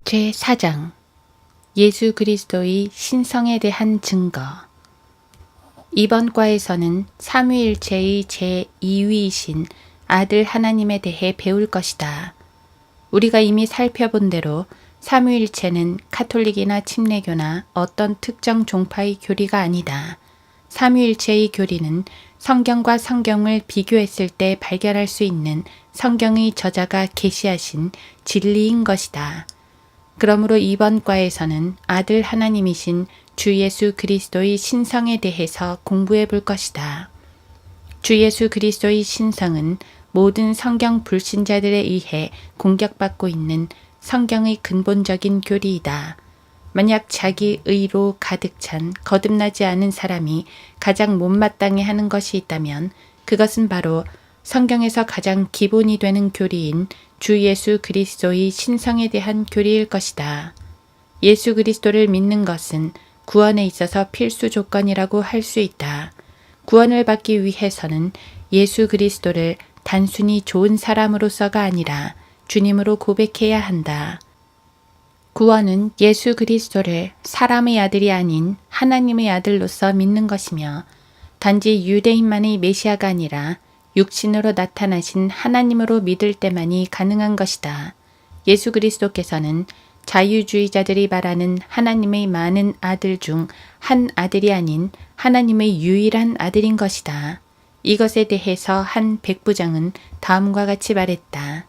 제4장 예수 그리스도의 신성에 대한 증거. 이번 과에서는 삼위일체의 제2위이신 아들 하나님에 대해 배울 것이다. 우리가 이미 살펴본 대로 삼위일체는 카톨릭이나 침례교나 어떤 특정 종파의 교리가 아니다. 삼위일체의 교리는 성경과 성경을 비교했을 때 발견할 수 있는 성경의 저자가 계시하신 진리인 것이다. 그러므로 이번 과에서는 아들 하나님이신 주 예수 그리스도의 신성에 대해서 공부해 볼 것이다. 주 예수 그리스도의 신성은 모든 성경 불신자들에 의해 공격받고 있는 성경의 근본적인 교리이다. 만약 자기 의로 가득 찬 거듭나지 않은 사람이 가장 못마땅해 하는 것이 있다면 그것은 바로 성경에서 가장 기본이 되는 교리인 주 예수 그리스도의 신성에 대한 교리일 것이다. 예수 그리스도를 믿는 것은 구원에 있어서 필수 조건이라고 할 수 있다. 구원을 받기 위해서는 예수 그리스도를 단순히 좋은 사람으로서가 아니라 주님으로 고백해야 한다. 구원은 예수 그리스도를 사람의 아들이 아닌 하나님의 아들로서 믿는 것이며 단지 유대인만의 메시아가 아니라 육신으로 나타나신 하나님으로 믿을 때만이 가능한 것이다. 예수 그리스도께서는 자유주의자들이 말하는 하나님의 많은 아들 중 한 아들이 아닌 하나님의 유일한 아들인 것이다. 이것에 대해서 한 백부장은 다음과 같이 말했다.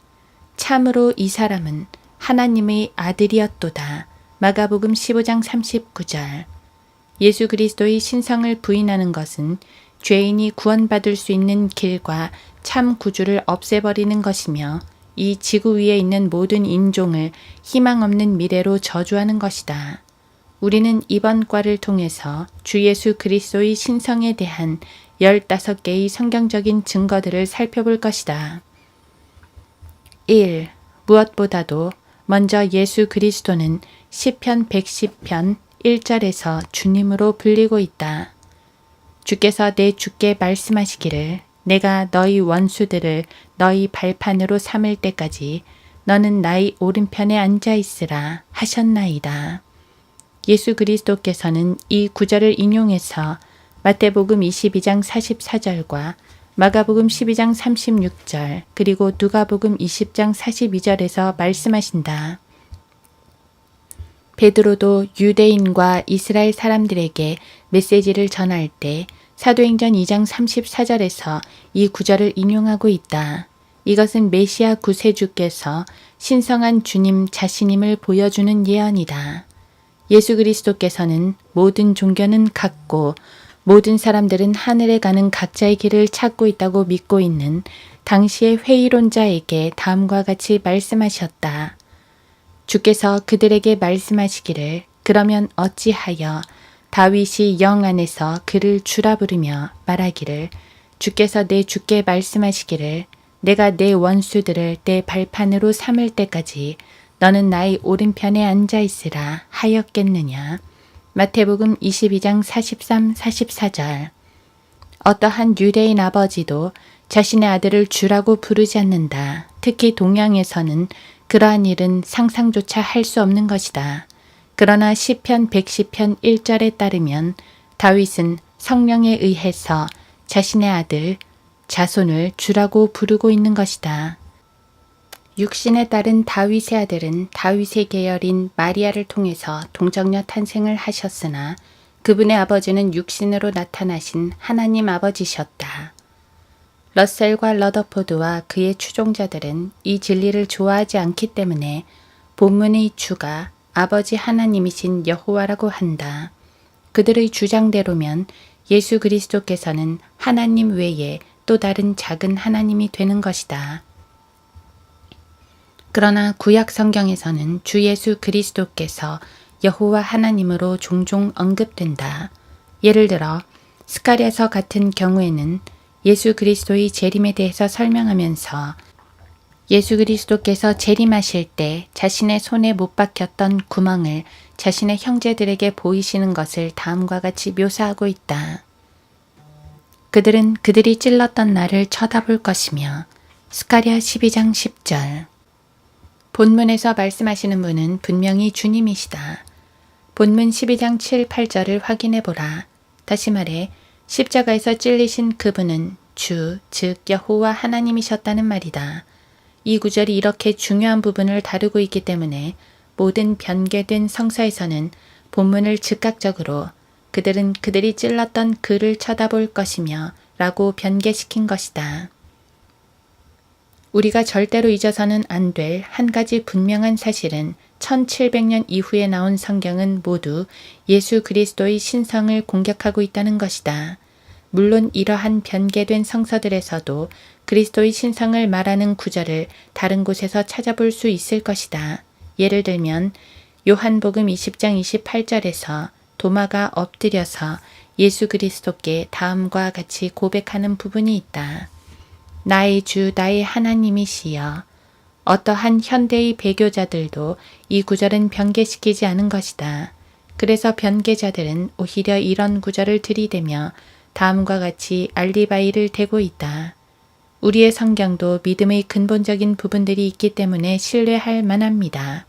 참으로 이 사람은 하나님의 아들이었도다. 마가복음 15장 39절. 예수 그리스도의 신성을 부인하는 것은 죄인이 구원받을 수 있는 길과 참 구주를 없애버리는 것이며 이 지구 위에 있는 모든 인종을 희망 없는 미래로 저주하는 것이다. 우리는 이번 과를 통해서 주 예수 그리스도의 신성에 대한 15개의 성경적인 증거들을 살펴볼 것이다. 1. 무엇보다도 먼저 예수 그리스도는 시편 110편 1절에서 주님으로 불리고 있다. 주께서 내 주께 말씀하시기를 내가 너희 원수들을 너희 발판으로 삼을 때까지 너는 나의 오른편에 앉아 있으라 하셨나이다. 예수 그리스도께서는 이 구절을 인용해서 마태복음 22장 44절과 마가복음 12장 36절 그리고 누가복음 20장 42절에서 말씀하신다. 베드로도 유대인과 이스라엘 사람들에게 메시지를 전할 때 사도행전 2장 34절에서 이 구절을 인용하고 있다. 이것은 메시아 구세주께서 신성한 주님 자신임을 보여주는 예언이다. 예수 그리스도께서는 모든 종교는 같고 모든 사람들은 하늘에 가는 각자의 길을 찾고 있다고 믿고 있는 당시의 회의론자에게 다음과 같이 말씀하셨다. 주께서 그들에게 말씀하시기를 그러면 어찌하여 다윗이 영 안에서 그를 주라 부르며 말하기를 주께서 내 주께 말씀하시기를 내가 내 원수들을 내 발판으로 삼을 때까지 너는 나의 오른편에 앉아 있으라 하였겠느냐. 마태복음 22장 43, 44절. 어떠한 유대인 아버지도 자신의 아들을 주라고 부르지 않는다. 특히 동양에서는 그러한 일은 상상조차 할 수 없는 것이다. 그러나 시편 110편 1절에 따르면 다윗은 성령에 의해서 자신의 아들, 자손을 주라고 부르고 있는 것이다. 육신에 따른 다윗의 아들은 다윗의 계열인 마리아를 통해서 동정녀 탄생을 하셨으나 그분의 아버지는 육신으로 나타나신 하나님 아버지셨다. 러셀과 러더포드와 그의 추종자들은 이 진리를 좋아하지 않기 때문에 본문의 주가 아버지 하나님이신 여호와라고 한다. 그들의 주장대로면 예수 그리스도께서는 하나님 외에 또 다른 작은 하나님이 되는 것이다. 그러나 구약 성경에서는 주 예수 그리스도께서 여호와 하나님으로 종종 언급된다. 예를 들어 스가랴서 같은 경우에는 예수 그리스도의 재림에 대해서 설명하면서 예수 그리스도께서 재림하실 때 자신의 손에 못 박혔던 구멍을 자신의 형제들에게 보이시는 것을 다음과 같이 묘사하고 있다. 그들은 그들이 찔렀던 나를 쳐다볼 것이며 스가랴 12장 10절. 본문에서 말씀하시는 분은 분명히 주님이시다. 본문 12장 7, 8절을 확인해 보라. 다시 말해 십자가에서 찔리신 그분은 주, 즉 여호와 하나님이셨다는 말이다. 이 구절이 이렇게 중요한 부분을 다루고 있기 때문에 모든 변개된 성서에서는 본문을 즉각적으로 그들은 그들이 찔렀던 그를 쳐다볼 것이며 라고 변개시킨 것이다. 우리가 절대로 잊어서는 안 될 한 가지 분명한 사실은 1700년 이후에 나온 성경은 모두 예수 그리스도의 신성을 공격하고 있다는 것이다. 물론 이러한 변개된 성서들에서도 그리스도의 신성을 말하는 구절을 다른 곳에서 찾아볼 수 있을 것이다. 예를 들면 요한복음 20장 28절에서 도마가 엎드려서 예수 그리스도께 다음과 같이 고백하는 부분이 있다. 나의 주 나의 하나님이시여. 어떠한 현대의 배교자들도 이 구절은 변개시키지 않은 것이다. 그래서 변개자들은 오히려 이런 구절을 들이대며 다음과 같이 알리바이를 대고 있다. 우리의 성경도 믿음의 근본적인 부분들이 있기 때문에 신뢰할 만합니다.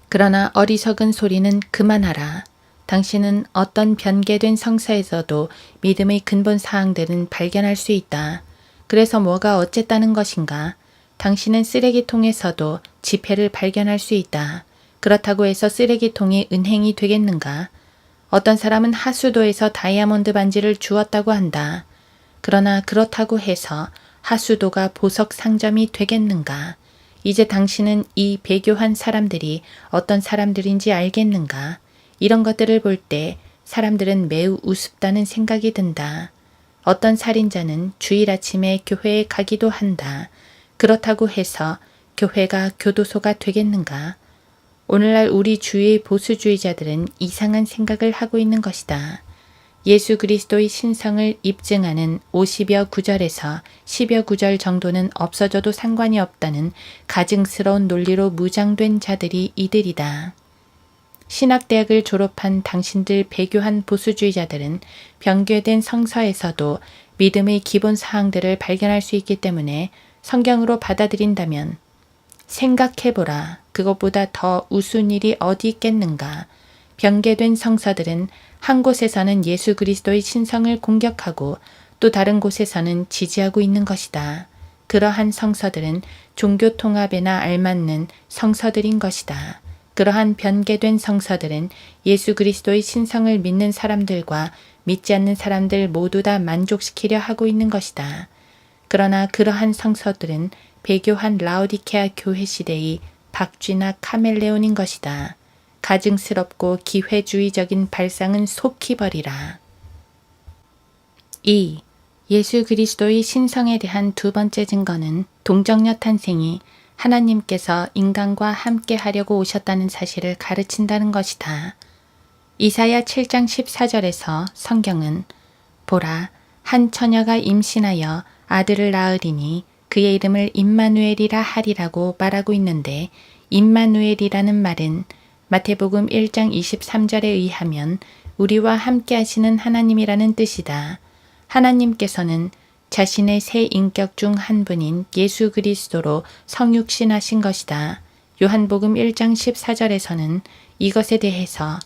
그러나 어리석은 소리는 그만하라. 당신은 어떤 변개된 성서에서도 믿음의 근본 사항들은 발견할 수 있다. 그래서 뭐가 어쨌다는 것인가? 당신은 쓰레기통에서도 지폐를 발견할 수 있다. 그렇다고 해서 쓰레기통이 은행이 되겠는가? 어떤 사람은 하수도에서 다이아몬드 반지를 주었다고 한다. 그러나 그렇다고 해서 하수도가 보석 상점이 되겠는가? 이제 당신은 이 배교한 사람들이 어떤 사람들인지 알겠는가? 이런 것들을 볼 때 사람들은 매우 우습다는 생각이 든다. 어떤 살인자는 주일 아침에 교회에 가기도 한다. 그렇다고 해서 교회가 교도소가 되겠는가? 오늘날 우리 주위의 보수주의자들은 이상한 생각을 하고 있는 것이다. 예수 그리스도의 신성을 입증하는 50여 구절에서 10여 구절 정도는 없어져도 상관이 없다는 가증스러운 논리로 무장된 자들이 이들이다. 신학대학을 졸업한 당신들 배교한 보수주의자들은 변개된 성서에서도 믿음의 기본 사항들을 발견할 수 있기 때문에 성경으로 받아들인다면 생각해보라. 그것보다 더 우스운 일이 어디 있겠는가. 변개된 성서들은 한 곳에서는 예수 그리스도의 신성을 공격하고 또 다른 곳에서는 지지하고 있는 것이다. 그러한 성서들은 종교 통합에나 알맞는 성서들인 것이다. 그러한 변개된 성서들은 예수 그리스도의 신성을 믿는 사람들과 믿지 않는 사람들 모두 다 만족시키려 하고 있는 것이다. 그러나 그러한 성서들은 배교한 라오디케아 교회 시대의 박쥐나 카멜레온인 것이다. 가증스럽고 기회주의적인 발상은 속히 버리라. 2. 예수 그리스도의 신성에 대한 두 번째 증거는 동정녀 탄생이 하나님께서 인간과 함께 하려고 오셨다는 사실을 가르친다는 것이다. 이사야 7장 14절에서 성경은 보라, 한 처녀가 임신하여 아들을 낳으리니 그의 이름을 임마누엘이라 하리라고 말하고 있는데 임마누엘이라는 말은 마태복음 1장 23절에 의하면 우리와 함께 하시는 하나님이라는 뜻이다. 하나님께서는 자신의 세 인격 중 한 분인 예수 그리스도로 성육신하신 것이다. 요한복음 1장 14절에서는 이것에 대해서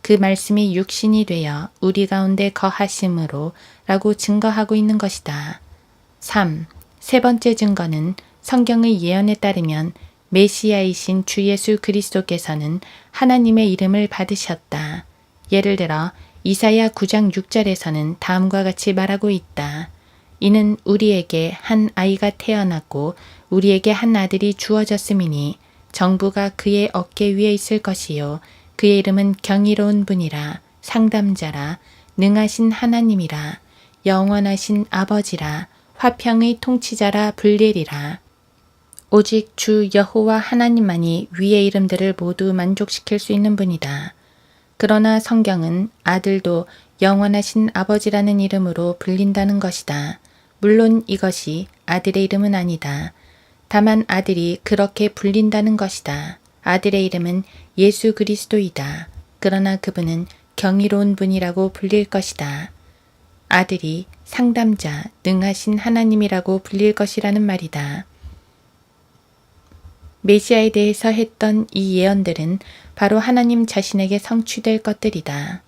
그 말씀이 육신이 되어 우리 가운데 거하심으로 라고 증거하고 있는 것이다. 3. 세 번째 증거는 성경의 예언에 따르면 메시아이신 주 예수 그리스도께서는 하나님의 이름을 받으셨다. 예를 들어 이사야 9장 6절에서는 다음과 같이 말하고 있다. 이는 우리에게 한 아이가 태어났고 우리에게 한 아들이 주어졌음이니 정부가 그의 어깨 위에 있을 것이요 그의 이름은 경이로운 분이라 상담자라 능하신 하나님이라 영원하신 아버지라 화평의 통치자라 불리리라. 오직 주 여호와 하나님만이 위의 이름들을 모두 만족시킬 수 있는 분이다. 그러나 성경은 아들도 영원하신 아버지라는 이름으로 불린다는 것이다. 물론 이것이 아들의 이름은 아니다. 다만 아들이 그렇게 불린다는 것이다. 아들의 이름은 예수 그리스도이다. 그러나 그분은 경이로운 분이라고 불릴 것이다. 아들이 상담자, 능하신 하나님이라고 불릴 것이라는 말이다. 메시아에 대해서 했던 이 예언들은 바로 하나님 자신에게 성취될 것들이다.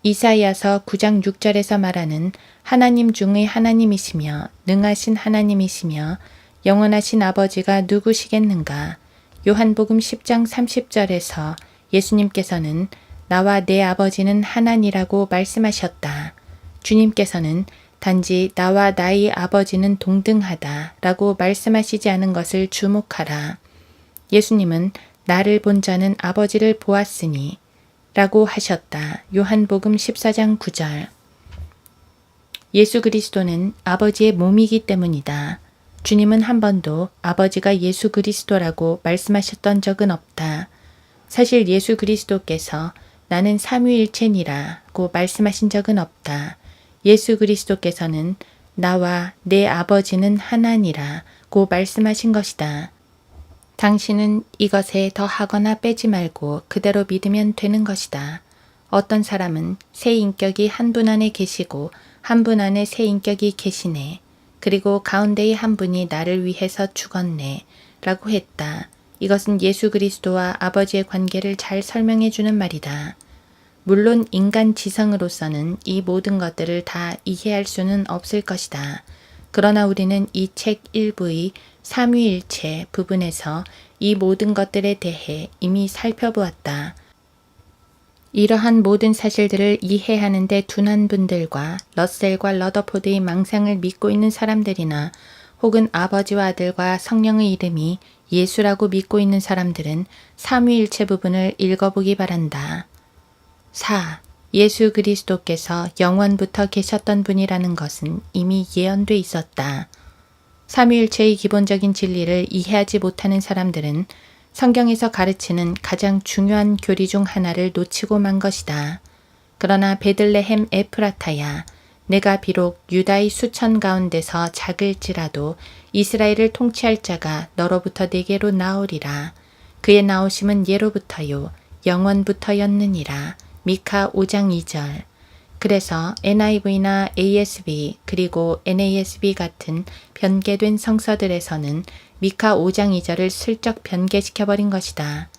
이사야서 9장 6절에서 말하는 하나님 중의 하나님이시며 능하신 하나님이시며 영원하신 아버지가 누구시겠는가? 요한복음 10장 30절에서 예수님께서는 나와 내 아버지는 하나니라고 말씀하셨다. 주님께서는 단지 나와 나의 아버지는 동등하다 라고 말씀하시지 않은 것을 주목하라. 예수님은 나를 본 자는 아버지를 보았으니 라고 하셨다. 요한복음 14장 9절. 예수 그리스도는 아버지의 몸이기 때문이다. 주님은 한 번도 아버지가 예수 그리스도라고 말씀하셨던 적은 없다. 사실 예수 그리스도께서 나는 삼위일체니라고 말씀하신 적은 없다. 예수 그리스도께서는 나와 내 아버지는 하나니라고 말씀하신 것이다. 당신은 이것에 더 하거나 빼지 말고 그대로 믿으면 되는 것이다. 어떤 사람은 새 인격이 한 분 안에 계시고 한 분 안에 새 인격이 계시네. 그리고 가운데의 한 분이 나를 위해서 죽었네. 라고 했다. 이것은 예수 그리스도와 아버지의 관계를 잘 설명해 주는 말이다. 물론 인간 지성으로서는 이 모든 것들을 다 이해할 수는 없을 것이다. 그러나 우리는 이 책 일부의 삼위일체 부분에서 이 모든 것들에 대해 이미 살펴보았다. 이러한 모든 사실들을 이해하는 데 둔한 분들과 러셀과 러더포드의 망상을 믿고 있는 사람들이나 혹은 아버지와 아들과 성령의 이름이 예수라고 믿고 있는 사람들은 삼위일체 부분을 읽어보기 바란다. 4. 예수 그리스도께서 영원부터 계셨던 분이라는 것은 이미 예언돼 있었다. 삼위일체의 기본적인 진리를 이해하지 못하는 사람들은 성경에서 가르치는 가장 중요한 교리 중 하나를 놓치고 만 것이다. 그러나 베들레헴 에프라타야, 내가 비록 유다의 수천 가운데서 작을지라도 이스라엘을 통치할 자가 너로부터 내게로 나오리라. 그의 나오심은 예로부터요 영원부터였느니라. 미카 5장 2절. 그래서 NIV나 ASB 그리고 NASB 같은 변개된 성서들에서는 미카 5장 2절을 슬쩍 변개시켜버린 것이다.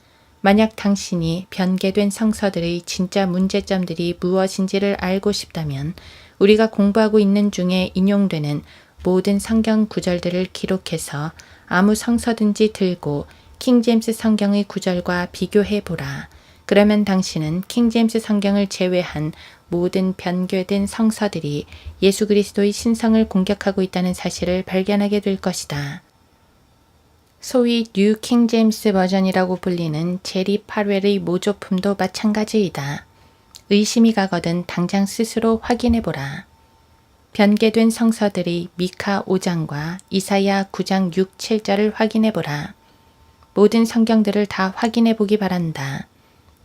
만약 당신이 변개된 성서들의 진짜 문제점들이 무엇인지를 알고 싶다면 우리가 공부하고 있는 중에 인용되는 모든 성경 구절들을 기록해서 아무 성서든지 들고 킹제임스 성경의 구절과 비교해보라. 그러면 당신은 킹제임스 성경을 제외한 모든 변개된 성서들이 예수 그리스도의 신성을 공격하고 있다는 사실을 발견하게 될 것이다. 소위 뉴 킹제임스 버전이라고 불리는 제리 파웰의 모조품도 마찬가지이다. 의심이 가거든 당장 스스로 확인해보라. 변개된 성서들이 미카 5장과 이사야 9장 6, 7절을 확인해보라. 모든 성경들을 다 확인해보기 바란다.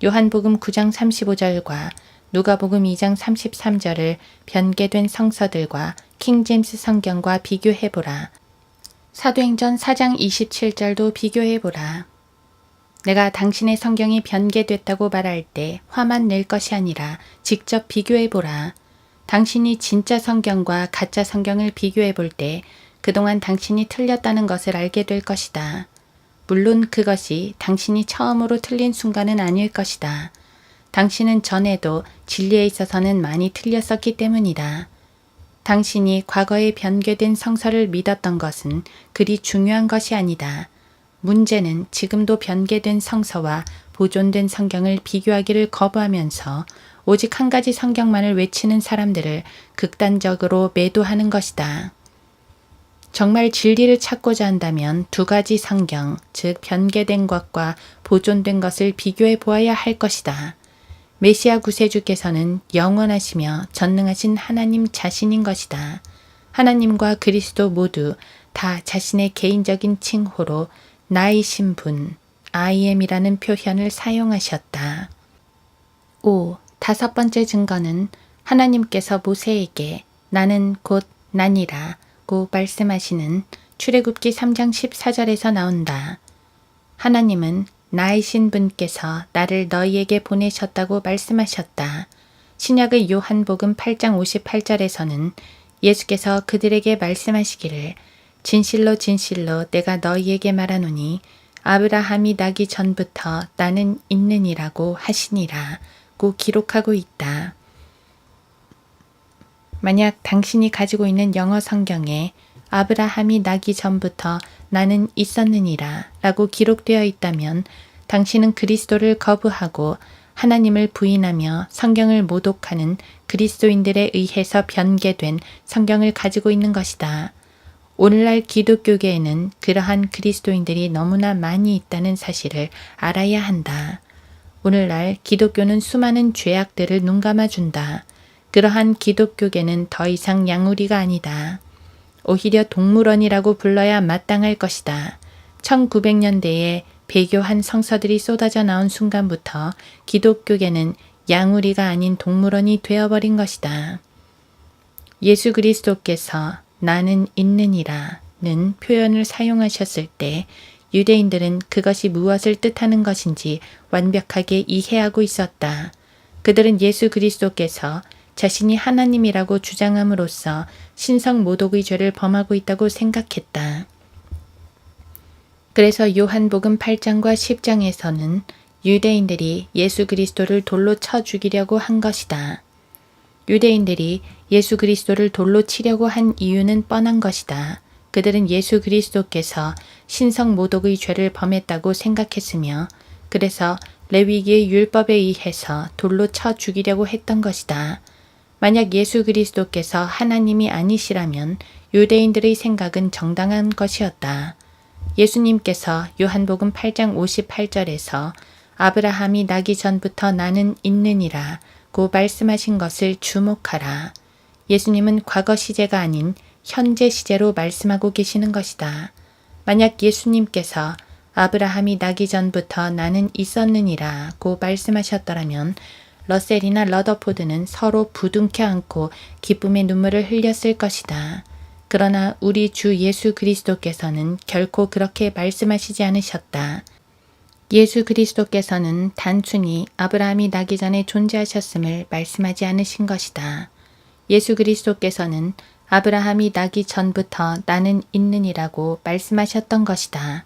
요한복음 9장 35절과 누가복음 2장 33절을 변개된 성서들과 킹제임스 성경과 비교해보라. 사도행전 4장 27절도 비교해보라. 내가 당신의 성경이 변개됐다고 말할 때 화만 낼 것이 아니라 직접 비교해보라. 당신이 진짜 성경과 가짜 성경을 비교해볼 때 그동안 당신이 틀렸다는 것을 알게 될 것이다. 물론 그것이 당신이 처음으로 틀린 순간은 아닐 것이다. 당신은 전에도 진리에 있어서는 많이 틀렸었기 때문이다. 당신이 과거에 변개된 성서를 믿었던 것은 그리 중요한 것이 아니다. 문제는 지금도 변개된 성서와 보존된 성경을 비교하기를 거부하면서 오직 한 가지 성경만을 외치는 사람들을 극단적으로 매도하는 것이다. 정말 진리를 찾고자 한다면 두 가지 성경, 즉 변개된 것과 보존된 것을 비교해 보아야 할 것이다. 메시아 구세주께서는 영원하시며 전능하신 하나님 자신인 것이다. 하나님과 그리스도 모두 다 자신의 개인적인 칭호로 나이신 분, I am이라는 표현을 사용하셨다. 5. 다섯 번째 증거는 하나님께서 모세에게 나는 곧 나니라 고 말씀하시는 출애굽기 3장 14절에서 나온다. 하나님은 나이신 분께서 나를 너희에게 보내셨다고 말씀하셨다. 신약의 요한복음 8장 58절에서는 예수께서 그들에게 말씀하시기를 진실로 진실로 내가 너희에게 말하노니 아브라함이 나기 전부터 나는 있느니라고 하시니라고 기록하고 있다. 만약 당신이 가지고 있는 영어 성경에 아브라함이 나기 전부터 나는 있었느니라 라고 기록되어 있다면 당신은 그리스도를 거부하고 하나님을 부인하며 성경을 모독하는 그리스도인들에 의해서 변개된 성경을 가지고 있는 것이다. 오늘날 기독교계에는 그러한 그리스도인들이 너무나 많이 있다는 사실을 알아야 한다. 오늘날 기독교는 수많은 죄악들을 눈감아준다. 그러한 기독교계는 더 이상 양우리가 아니다. 오히려 동물원이라고 불러야 마땅할 것이다. 1900년대에 배교한 성서들이 쏟아져 나온 순간부터 기독교계는 양우리가 아닌 동물원이 되어버린 것이다. 예수 그리스도께서 나는 있느니라는 표현을 사용하셨을 때 유대인들은 그것이 무엇을 뜻하는 것인지 완벽하게 이해하고 있었다. 그들은 예수 그리스도께서 자신이 하나님이라고 주장함으로써 신성 모독의 죄를 범하고 있다고 생각했다. 그래서 요한복음 8장과 10장에서는 유대인들이 예수 그리스도를 돌로 쳐 죽이려고 한 것이다. 유대인들이 예수 그리스도를 돌로 치려고 한 이유는 뻔한 것이다. 그들은 예수 그리스도께서 신성 모독의 죄를 범했다고 생각했으며 그래서 레위기의 율법에 의해서 돌로 쳐 죽이려고 했던 것이다. 만약 예수 그리스도께서 하나님이 아니시라면 유대인들의 생각은 정당한 것이었다. 예수님께서 요한복음 8장 58절에서 아브라함이 나기 전부터 나는 있느니라 고 말씀하신 것을 주목하라. 예수님은 과거 시제가 아닌 현재 시제로 말씀하고 계시는 것이다. 만약 예수님께서 아브라함이 나기 전부터 나는 있었느니라 고 말씀하셨더라면 러셀이나 러더포드는 서로 부둥켜 안고 기쁨의 눈물을 흘렸을 것이다. 그러나 우리 주 예수 그리스도께서는 결코 그렇게 말씀하시지 않으셨다. 예수 그리스도께서는 단순히 아브라함이 나기 전에 존재하셨음을 말씀하지 않으신 것이다. 예수 그리스도께서는 아브라함이 나기 전부터 나는 있느니라고 말씀하셨던 것이다.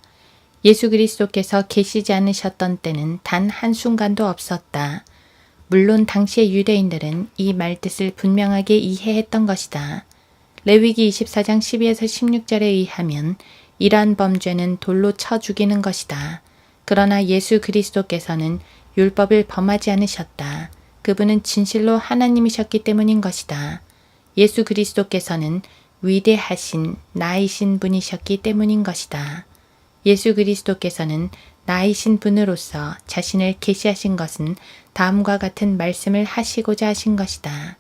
예수 그리스도께서 계시지 않으셨던 때는 단 한순간도 없었다. 물론 당시의 유대인들은 이 말뜻을 분명하게 이해했던 것이다. 레위기 24장 12에서 16절에 의하면 이러한 범죄는 돌로 쳐 죽이는 것이다. 그러나 예수 그리스도께서는 율법을 범하지 않으셨다. 그분은 진실로 하나님이셨기 때문인 것이다. 예수 그리스도께서는 위대하신 나이신 분이셨기 때문인 것이다. 예수 그리스도께서는 나이신 분으로서 자신을 계시하신 것은 다음과 같은 말씀을 하시고자 하신 것이다.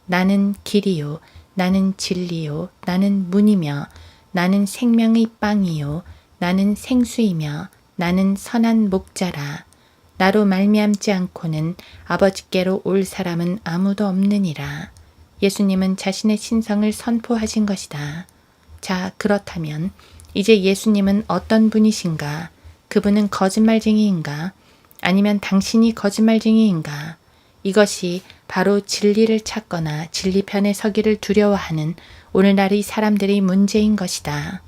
나는 길이요, 나는 진리요, 나는 문이며, 나는 생명의 빵이요, 나는 생수이며, 나는 선한 목자라. 나로 말미암지 않고는 아버지께로 올 사람은 아무도 없느니라. 예수님은 자신의 신성을 선포하신 것이다. 자, 그렇다면 이제 예수님은 어떤 분이신가? 그분은 거짓말쟁이인가? 아니면 당신이 거짓말쟁이인가? 이것이 바로 진리를 찾거나 진리편에 서기를 두려워하는 오늘날의 사람들의 문제인 것이다.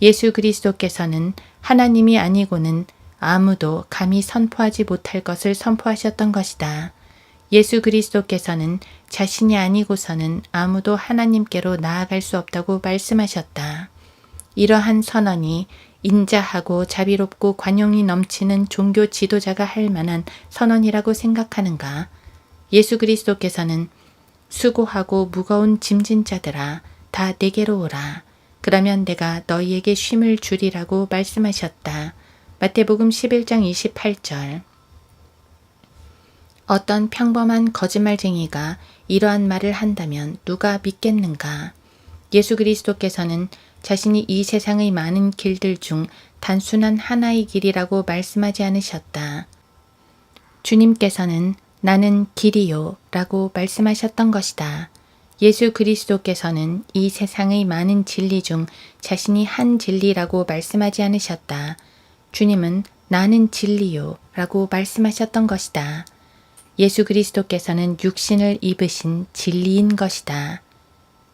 예수 그리스도께서는 하나님이 아니고는 아무도 감히 선포하지 못할 것을 선포하셨던 것이다. 예수 그리스도께서는 자신이 아니고서는 아무도 하나님께로 나아갈 수 없다고 말씀하셨다. 이러한 선언이 인자하고 자비롭고 관용이 넘치는 종교 지도자가 할 만한 선언이라고 생각하는가? 예수 그리스도께서는 수고하고 무거운 짐진 자들아 다 내게로 오라. 그러면 내가 너희에게 쉼을 주리라고 말씀하셨다. 마태복음 11장 28절. 어떤 평범한 거짓말쟁이가 이러한 말을 한다면 누가 믿겠는가? 예수 그리스도께서는 자신이 이 세상의 많은 길들 중 단순한 하나의 길이라고 말씀하지 않으셨다. 주님께서는 나는 길이요 라고 말씀하셨던 것이다. 예수 그리스도께서는 이 세상의 많은 진리 중 자신이 한 진리라고 말씀하지 않으셨다. 주님은 나는 진리요 라고 말씀하셨던 것이다. 예수 그리스도께서는 육신을 입으신 진리인 것이다.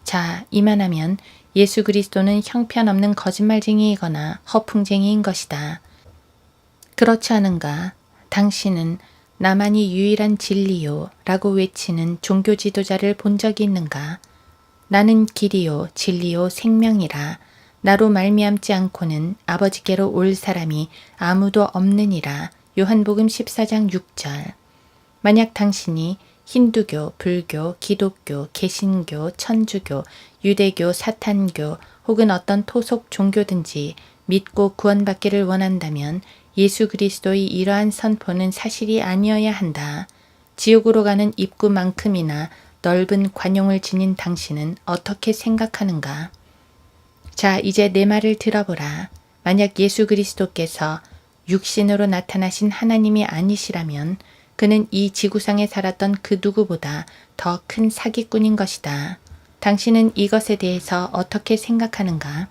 자, 이만하면 예수 그리스도는 형편없는 거짓말쟁이이거나 허풍쟁이인 것이다. 그렇지 않은가? 당신은 나만이 유일한 진리요 라고 외치는 종교 지도자를 본 적이 있는가? 나는 길이요 진리요 생명이라. 나로 말미암지 않고는 아버지께로 올 사람이 아무도 없느니라. 요한복음 14장 6절. 만약 당신이 힌두교, 불교, 기독교, 개신교, 천주교, 유대교, 사탄교 혹은 어떤 토속 종교든지 믿고 구원받기를 원한다면 예수 그리스도의 이러한 선포는 사실이 아니어야 한다. 지옥으로 가는 입구만큼이나 넓은 관용을 지닌 당신은 어떻게 생각하는가? 자, 이제 내 말을 들어보라. 만약 예수 그리스도께서 육신으로 나타나신 하나님이 아니시라면 그는 이 지구상에 살았던 그 누구보다 더 큰 사기꾼인 것이다. 당신은 이것에 대해서 어떻게 생각하는가?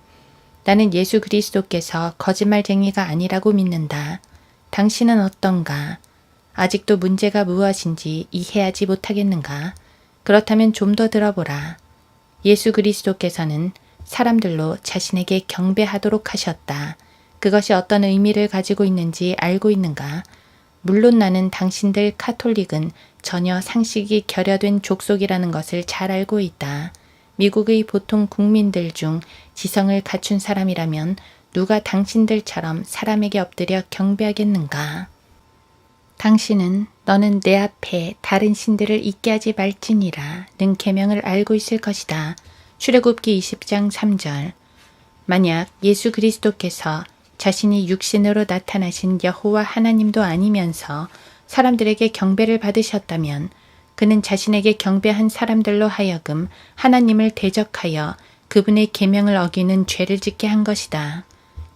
나는 예수 그리스도께서 거짓말쟁이가 아니라고 믿는다. 당신은 어떤가? 아직도 문제가 무엇인지 이해하지 못하겠는가? 그렇다면 좀 더 들어보라. 예수 그리스도께서는 사람들로 자신에게 경배하도록 하셨다. 그것이 어떤 의미를 가지고 있는지 알고 있는가? 물론 나는 당신들 카톨릭은 전혀 상식이 결여된 족속이라는 것을 잘 알고 있다. 미국의 보통 국민들 중 지성을 갖춘 사람이라면 누가 당신들처럼 사람에게 엎드려 경배하겠는가? 당신은 너는 내 앞에 다른 신들을 있게 하지 말지니라 는 계명을 알고 있을 것이다. 출애굽기 20장 3절. 만약 예수 그리스도께서 자신이 육신으로 나타나신 여호와 하나님도 아니면서 사람들에게 경배를 받으셨다면 그는 자신에게 경배한 사람들로 하여금 하나님을 대적하여 그분의 계명을 어기는 죄를 짓게 한 것이다.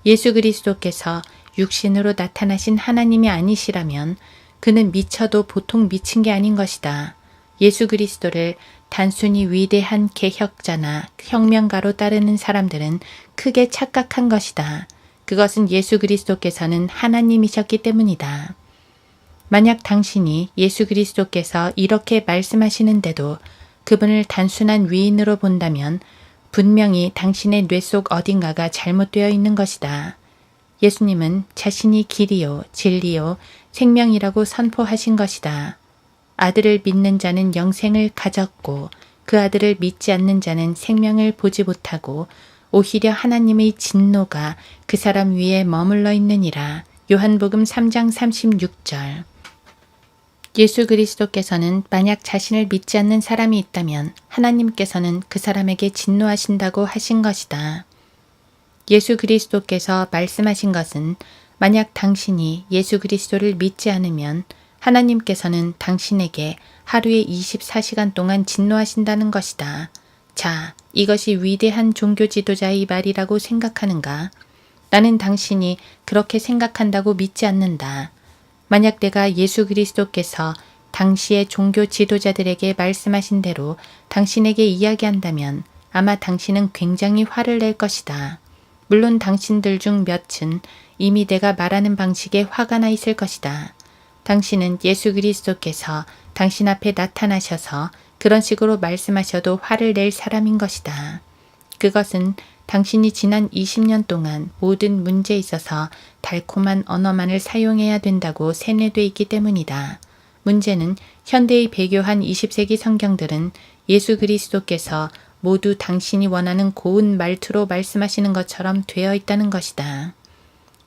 예수 그리스도께서 육신으로 나타나신 하나님이 아니시라면 그는 미쳐도 보통 미친 게 아닌 것이다. 예수 그리스도를 단순히 위대한 개혁자나 혁명가로 따르는 사람들은 크게 착각한 것이다. 그것은 예수 그리스도께서는 하나님이셨기 때문이다. 만약 당신이 예수 그리스도께서 이렇게 말씀하시는데도 그분을 단순한 위인으로 본다면 분명히 당신의 뇌 속 어딘가가 잘못되어 있는 것이다. 예수님은 자신이 길이요, 진리요, 생명이라고 선포하신 것이다. 아들을 믿는 자는 영생을 가졌고 그 아들을 믿지 않는 자는 생명을 보지 못하고 오히려 하나님의 진노가 그 사람 위에 머물러 있느니라. 요한복음 3장 36절. 예수 그리스도께서는 만약 자신을 믿지 않는 사람이 있다면 하나님께서는 그 사람에게 진노하신다고 하신 것이다. 예수 그리스도께서 말씀하신 것은 만약 당신이 예수 그리스도를 믿지 않으면 하나님께서는 당신에게 하루에 24시간 동안 진노하신다는 것이다. 자, 이것이 위대한 종교 지도자의 말이라고 생각하는가? 나는 당신이 그렇게 생각한다고 믿지 않는다. 만약 내가 예수 그리스도께서 당시의 종교 지도자들에게 말씀하신 대로 당신에게 이야기한다면 아마 당신은 굉장히 화를 낼 것이다. 물론 당신들 중 몇은 이미 내가 말하는 방식에 화가 나 있을 것이다. 당신은 예수 그리스도께서 당신 앞에 나타나셔서 그런 식으로 말씀하셔도 화를 낼 사람인 것이다. 그것은 당신이 지난 20년 동안 모든 문제에 있어서 달콤한 언어만을 사용해야 된다고 세뇌돼 있기 때문이다. 문제는 현대의 배교한 20세기 성경들은 예수 그리스도께서 모두 당신이 원하는 고운 말투로 말씀하시는 것처럼 되어 있다는 것이다.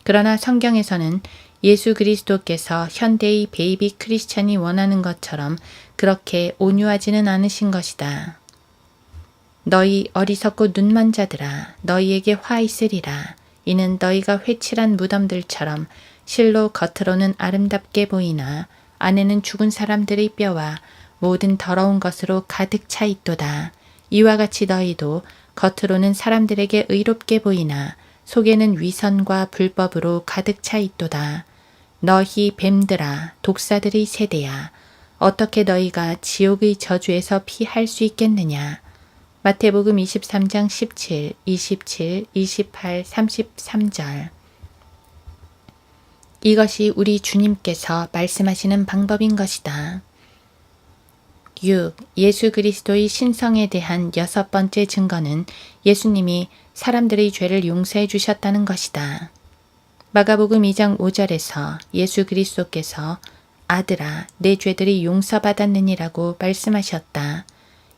그러나 성경에서는 예수 그리스도께서 현대의 베이비 크리스찬이 원하는 것처럼 그렇게 온유하지는 않으신 것이다. 너희 어리석고 눈먼 자들아, 너희에게 화 있으리라. 이는 너희가 회칠한 무덤들처럼 실로 겉으로는 아름답게 보이나 안에는 죽은 사람들의 뼈와 모든 더러운 것으로 가득 차 있도다. 이와 같이 너희도 겉으로는 사람들에게 의롭게 보이나 속에는 위선과 불법으로 가득 차 있도다. 너희 뱀들아, 독사들의 세대야, 어떻게 너희가 지옥의 저주에서 피할 수 있겠느냐. 마태복음 23장 17, 27, 28, 33절. 이것이 우리 주님께서 말씀하시는 방법인 것이다. 6. 예수 그리스도의 신성에 대한 6번째 증거는 예수님이 사람들의 죄를 용서해 주셨다는 것이다. 마가복음 2장 5절에서 예수 그리스도께서 아들아, 내 죄들이 용서받았느니라고 말씀하셨다.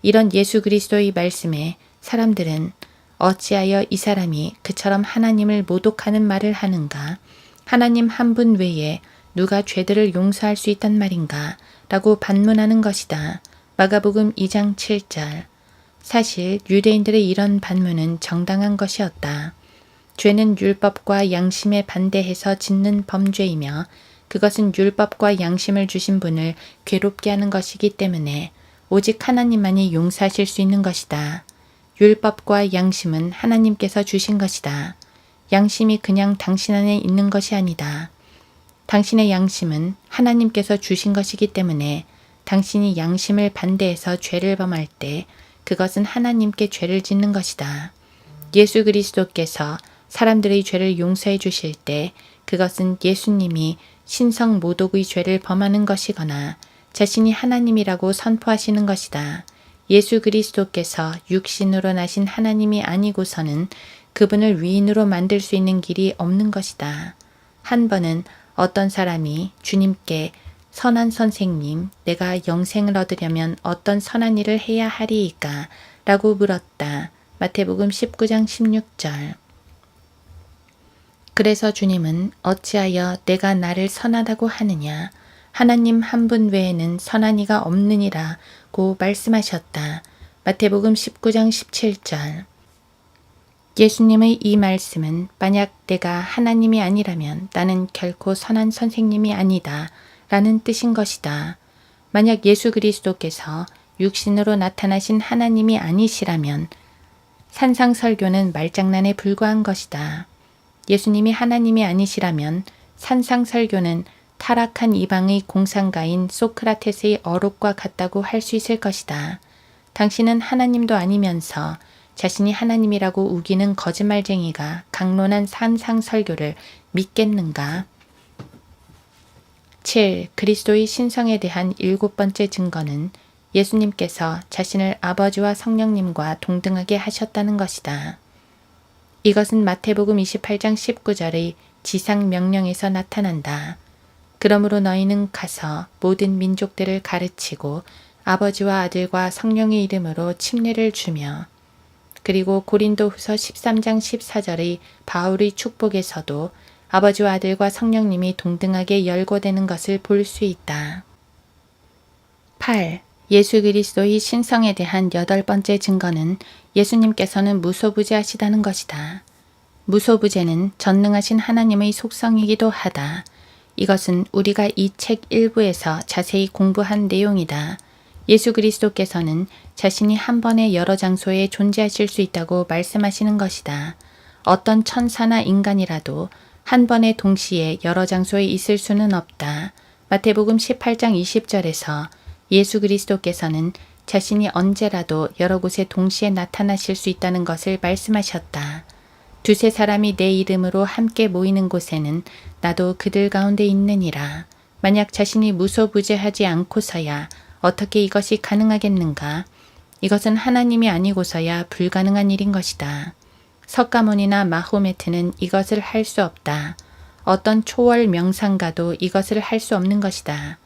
이런 예수 그리스도의 말씀에 사람들은 어찌하여 이 사람이 그처럼 하나님을 모독하는 말을 하는가? 하나님 한 분 외에 누가 죄들을 용서할 수 있단 말인가? 라고 반문하는 것이다. 마가복음 2장 7절. 사실 유대인들의 이런 반문은 정당한 것이었다. 죄는 율법과 양심에 반대해서 짓는 범죄이며 그것은 율법과 양심을 주신 분을 괴롭게 하는 것이기 때문에 오직 하나님만이 용서하실 수 있는 것이다. 율법과 양심은 하나님께서 주신 것이다. 양심이 그냥 당신 안에 있는 것이 아니다. 당신의 양심은 하나님께서 주신 것이기 때문에 당신이 양심을 반대해서 죄를 범할 때 그것은 하나님께 죄를 짓는 것이다. 예수 그리스도께서 사람들의 죄를 용서해 주실 때 그것은 예수님이 신성 모독의 죄를 범하는 것이거나 자신이 하나님이라고 선포하시는 것이다. 예수 그리스도께서 육신으로 나신 하나님이 아니고서는 그분을 위인으로 만들 수 있는 길이 없는 것이다. 한 번은 어떤 사람이 주님께 선한 선생님, 내가 영생을 얻으려면 어떤 선한 일을 해야 하리이까? 라고 물었다. 마태복음 19장 16절. 그래서 주님은 어찌하여 내가 나를 선하다고 하느냐? 하나님 한 분 외에는 선한 이가 없느니라고 말씀하셨다. 마태복음 19장 17절. 예수님의 이 말씀은 만약 내가 하나님이 아니라면 나는 결코 선한 선생님이 아니다 라는 뜻인 것이다. 만약 예수 그리스도께서 육신으로 나타나신 하나님이 아니시라면 산상설교는 말장난에 불과한 것이다. 예수님이 하나님이 아니시라면 산상설교는 타락한 이방의 공상가인 소크라테스의 어록과 같다고 할 수 있을 것이다. 당신은 하나님도 아니면서 자신이 하나님이라고 우기는 거짓말쟁이가 강론한 산상설교를 믿겠는가? 7. 그리스도의 신성에 대한 7번째 증거는 예수님께서 자신을 아버지와 성령님과 동등하게 하셨다는 것이다. 이것은 마태복음 28장 19절의 지상명령에서 나타난다. 그러므로 너희는 가서 모든 민족들을 가르치고 아버지와 아들과 성령의 이름으로 침례를 주며 그리고 고린도후서 13장 14절의 바울의 축복에서도 아버지와 아들과 성령님이 동등하게 열거되는 것을 볼 수 있다. 8. 예수 그리스도의 신성에 대한 8번째 증거는 예수님께서는 무소부재하시다는 것이다. 무소부재는 전능하신 하나님의 속성이기도 하다. 이것은 우리가 이 책 일부에서 자세히 공부한 내용이다. 예수 그리스도께서는 자신이 한 번에 여러 장소에 존재하실 수 있다고 말씀하시는 것이다. 어떤 천사나 인간이라도 한 번에 동시에 여러 장소에 있을 수는 없다. 마태복음 18장 20절에서 예수 그리스도께서는 자신이 언제라도 여러 곳에 동시에 나타나실 수 있다는 것을 말씀하셨다. 두세 사람이 내 이름으로 함께 모이는 곳에는 나도 그들 가운데 있느니라. 만약 자신이 무소부재하지 않고서야 어떻게 이것이 가능하겠는가? 이것은 하나님이 아니고서야 불가능한 일인 것이다. 석가모니나 마호메트는 이것을 할 수 없다. 어떤 초월 명상가도 이것을 할 수 없는 것이다.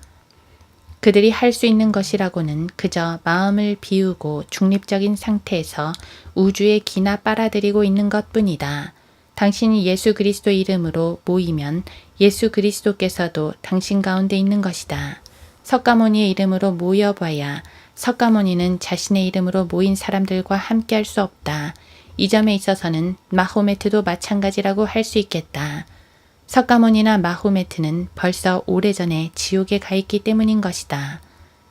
그들이 할 수 있는 것이라고는 그저 마음을 비우고 중립적인 상태에서 우주의 기나 빨아들이고 있는 것뿐이다. 당신이 예수 그리스도 이름으로 모이면 예수 그리스도께서도 당신 가운데 있는 것이다. 석가모니의 이름으로 모여봐야 석가모니는 자신의 이름으로 모인 사람들과 함께 할 수 없다. 이 점에 있어서는 마호메트도 마찬가지라고 할 수 있겠다. 석가모니나 마호메트는 벌써 오래전에 지옥에 가 있기 때문인 것이다.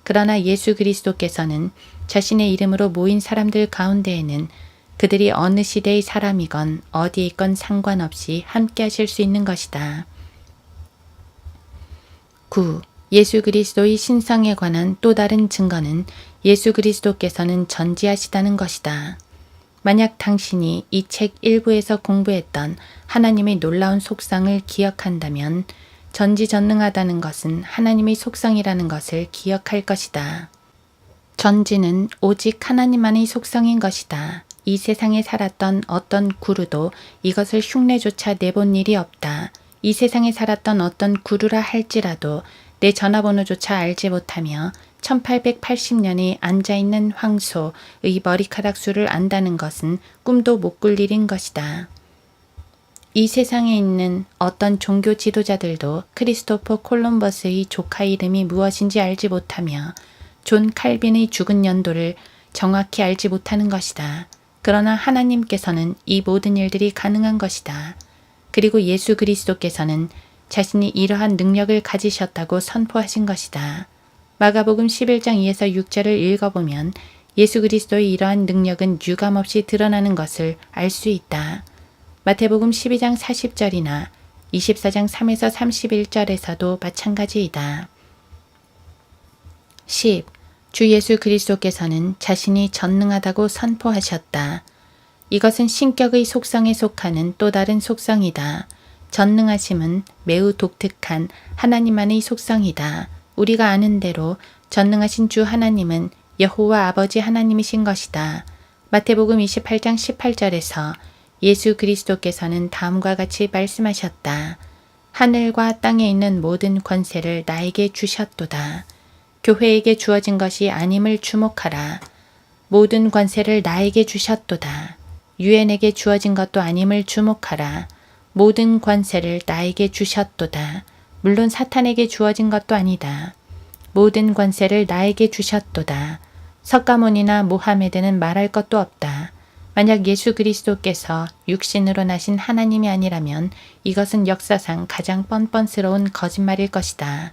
그러나 예수 그리스도께서는 자신의 이름으로 모인 사람들 가운데에는 그들이 어느 시대의 사람이건 어디에 있건 상관없이 함께 하실 수 있는 것이다. 9. 예수 그리스도의 신성에 관한 또 다른 증거는 예수 그리스도께서는 전지하시다는 것이다. 만약 당신이 이 책 일부에서 공부했던 하나님의 놀라운 속성을 기억한다면 전지전능하다는 것은 하나님의 속성이라는 것을 기억할 것이다. 전지는 오직 하나님만의 속성인 것이다. 이 세상에 살았던 어떤 구루도 이것을 흉내조차 내본 일이 없다. 이 세상에 살았던 어떤 구루라 할지라도 내 전화번호조차 알지 못하며 1880년에 앉아있는 황소의 머리카락 수를 안다는 것은 꿈도 못 꿀 일인 것이다. 이 세상에 있는 어떤 종교 지도자들도 크리스토퍼 콜럼버스의 조카 이름이 무엇인지 알지 못하며 존 칼빈의 죽은 연도를 정확히 알지 못하는 것이다. 그러나 하나님께서는 이 모든 일들이 가능한 것이다. 그리고 예수 그리스도께서는 자신이 이러한 능력을 가지셨다고 선포하신 것이다. 마가복음 11장 2에서 6절을 읽어보면 예수 그리스도의 이러한 능력은 유감없이 드러나는 것을 알 수 있다. 마태복음 12장 40절이나 24장 3에서 31절에서도 마찬가지이다. 10. 주 예수 그리스도께서는 자신이 전능하다고 선포하셨다. 이것은 신격의 속성에 속하는 또 다른 속성이다. 전능하심은 매우 독특한 하나님만의 속성이다. 우리가 아는 대로 전능하신 주 하나님은 여호와 아버지 하나님이신 것이다. 마태복음 28장 18절에서 예수 그리스도께서는 다음과 같이 말씀하셨다. 하늘과 땅에 있는 모든 권세를 나에게 주셨도다. 교회에게 주어진 것이 아님을 주목하라. 모든 권세를 나에게 주셨도다. 유엔에게 주어진 것도 아님을 주목하라. 모든 권세를 나에게 주셨도다. 물론 사탄에게 주어진 것도 아니다. 모든 권세를 나에게 주셨도다. 석가모니나 모하메드는 말할 것도 없다. 만약 예수 그리스도께서 육신으로 나신 하나님이 아니라면 이것은 역사상 가장 뻔뻔스러운 거짓말일 것이다.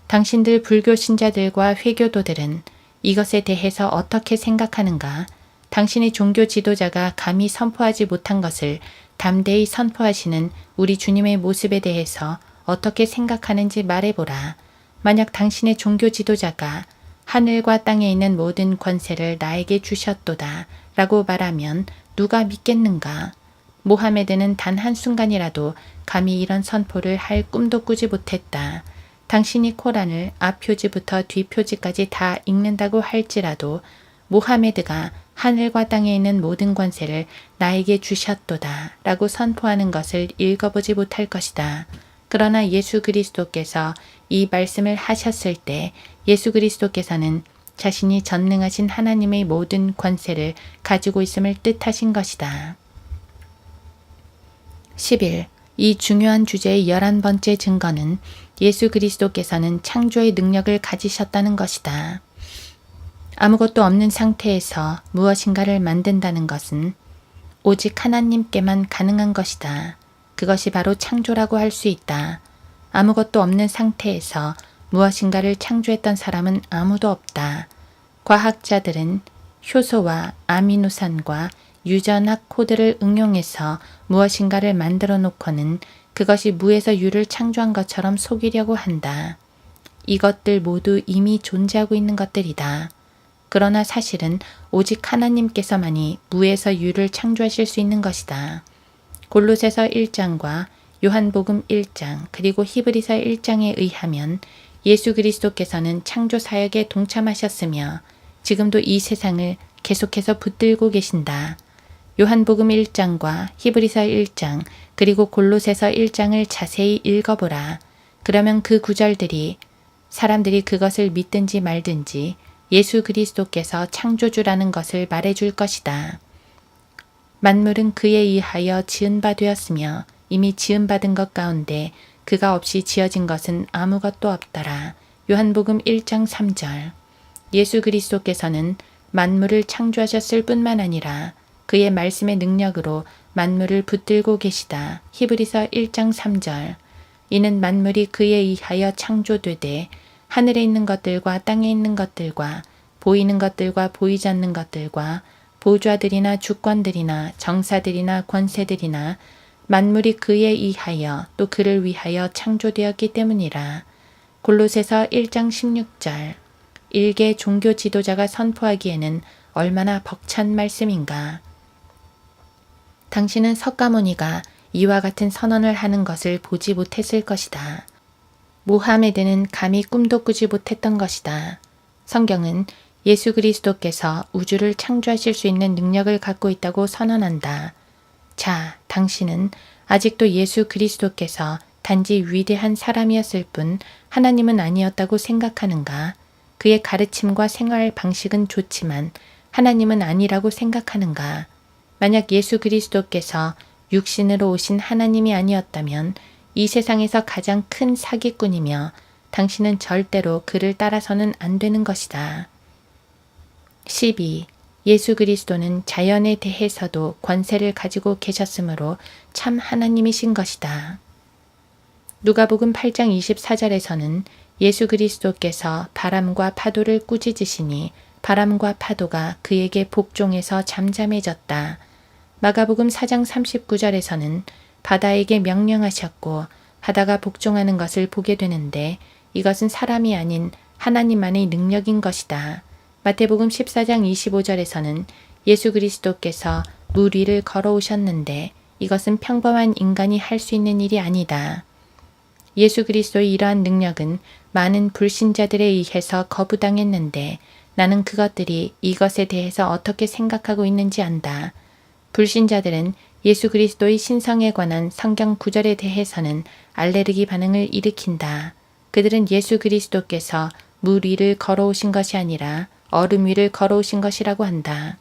당신들 불교 신자들과 회교도들은 이것에 대해서 어떻게 생각하는가? 당신의 종교 지도자가 감히 선포하지 못한 것을 담대히 선포하시는 우리 주님의 모습에 대해서 어떻게 생각하는지 말해보라. 만약 당신의 종교 지도자가 하늘과 땅에 있는 모든 권세를 나에게 주셨도다 라고 말하면 누가 믿겠는가? 모하메드는 단 한순간이라도 감히 이런 선포를 할 꿈도 꾸지 못했다. 당신이 코란을 앞표지부터 뒷표지까지 다 읽는다고 할지라도 모하메드가 하늘과 땅에 있는 모든 권세를 나에게 주셨도다 라고 선포하는 것을 읽어보지 못할 것이다. 그러나 예수 그리스도께서 이 말씀을 하셨을 때 예수 그리스도께서는 자신이 전능하신 하나님의 모든 권세를 가지고 있음을 뜻하신 것이다. 11. 이 중요한 주제의 11번째 증거는 예수 그리스도께서는 창조의 능력을 가지셨다는 것이다. 아무것도 없는 상태에서 무엇인가를 만든다는 것은 오직 하나님께만 가능한 것이다. 그것이 바로 창조라고 할 수 있다. 아무것도 없는 상태에서 무엇인가를 창조했던 사람은 아무도 없다. 과학자들은 효소와 아미노산과 유전학 코드를 응용해서 무엇인가를 만들어 놓고는 그것이 무에서 유를 창조한 것처럼 속이려고 한다. 이것들 모두 이미 존재하고 있는 것들이다. 그러나 사실은 오직 하나님께서만이 무에서 유를 창조하실 수 있는 것이다. 골로새서 1장과 요한복음 1장 그리고 히브리서 1장에 의하면 예수 그리스도께서는 창조 사역에 동참하셨으며 지금도 이 세상을 계속해서 붙들고 계신다. 요한복음 1장과 히브리서 1장 그리고 골로새서 1장을 자세히 읽어보라. 그러면 그 구절들이 사람들이 그것을 믿든지 말든지 예수 그리스도께서 창조주라는 것을 말해줄 것이다. 만물은 그에 의하여 지은 바 되었으며 이미 지음받은 것 가운데 그가 없이 지어진 것은 아무것도 없더라. 요한복음 1장 3절. 예수 그리스도께서는 만물을 창조하셨을 뿐만 아니라 그의 말씀의 능력으로 만물을 붙들고 계시다. 히브리서 1장 3절. 이는 만물이 그에 의하여 창조되되 하늘에 있는 것들과 땅에 있는 것들과 보이는 것들과 보이지 않는 것들과 보좌들이나 주권들이나 정사들이나 권세들이나 만물이 그에 의하여 또 그를 위하여 창조되었기 때문이라. 골로새서 1장 16절. 일개 종교 지도자가 선포하기에는 얼마나 벅찬 말씀인가. 당신은 석가모니가 이와 같은 선언을 하는 것을 보지 못했을 것이다. 모하메드는 감히 꿈도 꾸지 못했던 것이다. 성경은 예수 그리스도께서 우주를 창조하실 수 있는 능력을 갖고 있다고 선언한다. 자, 당신은 아직도 예수 그리스도께서 단지 위대한 사람이었을 뿐 하나님은 아니었다고 생각하는가? 그의 가르침과 생활 방식은 좋지만 하나님은 아니라고 생각하는가? 만약 예수 그리스도께서 육신으로 오신 하나님이 아니었다면 이 세상에서 가장 큰 사기꾼이며 당신은 절대로 그를 따라서는 안 되는 것이다. 12. 예수 그리스도는 자연에 대해서도 권세를 가지고 계셨으므로 참 하나님이신 것이다. 누가복음 8장 24절에서는 예수 그리스도께서 바람과 파도를 꾸짖으시니 바람과 파도가 그에게 복종해서 잠잠해졌다. 마가복음 4장 39절에서는 바다에게 명령하셨고 바다가 복종하는 것을 보게 되는데 이것은 사람이 아닌 하나님만의 능력인 것이다. 마태복음 14장 25절에서는 예수 그리스도께서 물 위를 걸어오셨는데 이것은 평범한 인간이 할 수 있는 일이 아니다. 예수 그리스도의 이러한 능력은 많은 불신자들에 의해서 거부당했는데 나는 그것들이 이것에 대해서 어떻게 생각하고 있는지 안다. 불신자들은 예수 그리스도의 신성에 관한 성경 구절에 대해서는 알레르기 반응을 일으킨다. 그들은 예수 그리스도께서 물 위를 걸어오신 것이 아니라 얼음 위를 걸어오신 것이라고 한다.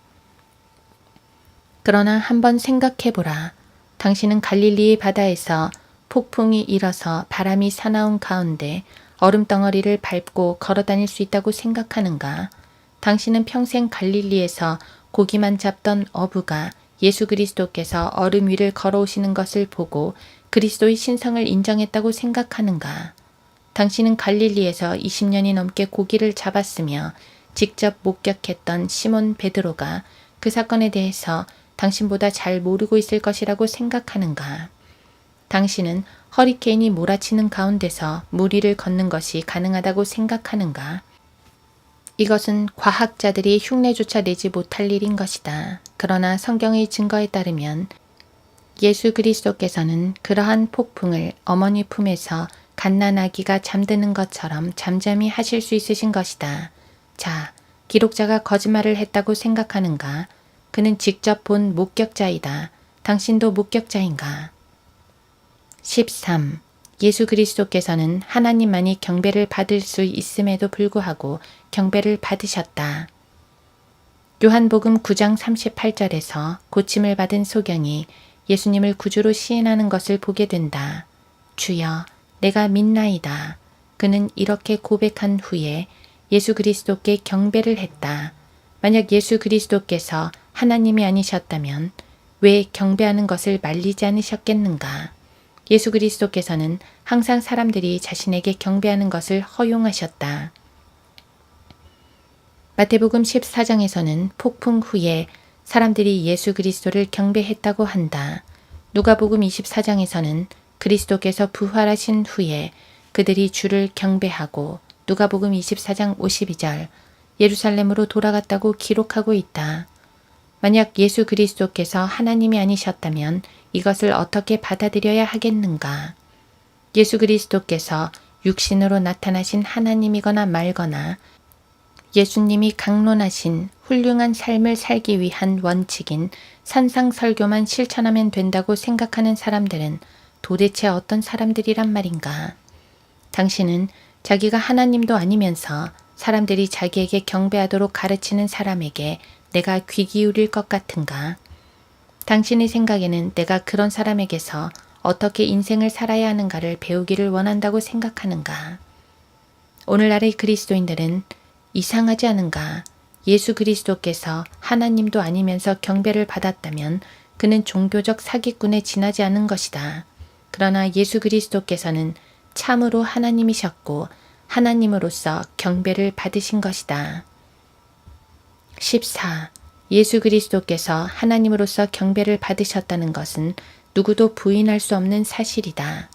그러나 한번 생각해보라. 당신은 갈릴리의 바다에서 폭풍이 일어서 바람이 사나운 가운데 얼음덩어리를 밟고 걸어다닐 수 있다고 생각하는가? 당신은 평생 갈릴리에서 고기만 잡던 어부가 예수 그리스도께서 얼음 위를 걸어오시는 것을 보고 그리스도의 신성을 인정했다고 생각하는가? 당신은 갈릴리에서 20년이 넘게 고기를 잡았으며 직접 목격했던 시몬 베드로가 그 사건에 대해서 당신보다 잘 모르고 있을 것이라고 생각하는가? 당신은 허리케인이 몰아치는 가운데서 물 위를 걷는 것이 가능하다고 생각하는가? 이것은 과학자들이 흉내조차 내지 못할 일인 것이다. 그러나 성경의 증거에 따르면 예수 그리스도께서는 그러한 폭풍을 어머니 품에서 갓난아기가 잠드는 것처럼 잠잠히 하실 수 있으신 것이다. 자, 기록자가 거짓말을 했다고 생각하는가? 그는 직접 본 목격자이다. 당신도 목격자인가? 13. 예수 그리스도께서는 하나님만이 경배를 받을 수 있음에도 불구하고 경배를 받으셨다. 요한복음 9장 38절에서 고침을 받은 소경이 예수님을 구주로 시인하는 것을 보게 된다. 주여, 내가 믿나이다. 그는 이렇게 고백한 후에 예수 그리스도께 경배를 했다. 만약 예수 그리스도께서 하나님이 아니셨다면 왜 경배하는 것을 말리지 않으셨겠는가? 예수 그리스도께서는 항상 사람들이 자신에게 경배하는 것을 허용하셨다. 마태복음 14장에서는 폭풍 후에 사람들이 예수 그리스도를 경배했다고 한다. 누가복음 24장에서는 그리스도께서 부활하신 후에 그들이 주를 경배하고 누가복음 24장 52절 예루살렘으로 돌아갔다고 기록하고 있다. 만약 예수 그리스도께서 하나님이 아니셨다면 이것을 어떻게 받아들여야 하겠는가? 예수 그리스도께서 육신으로 나타나신 하나님이거나 말거나 예수님이 강론하신 훌륭한 삶을 살기 위한 원칙인 산상설교만 실천하면 된다고 생각하는 사람들은 도대체 어떤 사람들이란 말인가? 당신은 자기가 하나님도 아니면서 사람들이 자기에게 경배하도록 가르치는 사람에게 내가 귀 기울일 것 같은가? 당신의 생각에는 내가 그런 사람에게서 어떻게 인생을 살아야 하는가를 배우기를 원한다고 생각하는가? 오늘날의 그리스도인들은 이상하지 않은가? 예수 그리스도께서 하나님도 아니면서 경배를 받았다면 그는 종교적 사기꾼에 지나지 않은 것이다. 그러나 예수 그리스도께서는 참으로 하나님이셨고 하나님으로서 경배를 받으신 것이다. 14. 예수 그리스도께서 하나님으로서 경배를 받으셨다는 것은 누구도 부인할 수 없는 사실이다.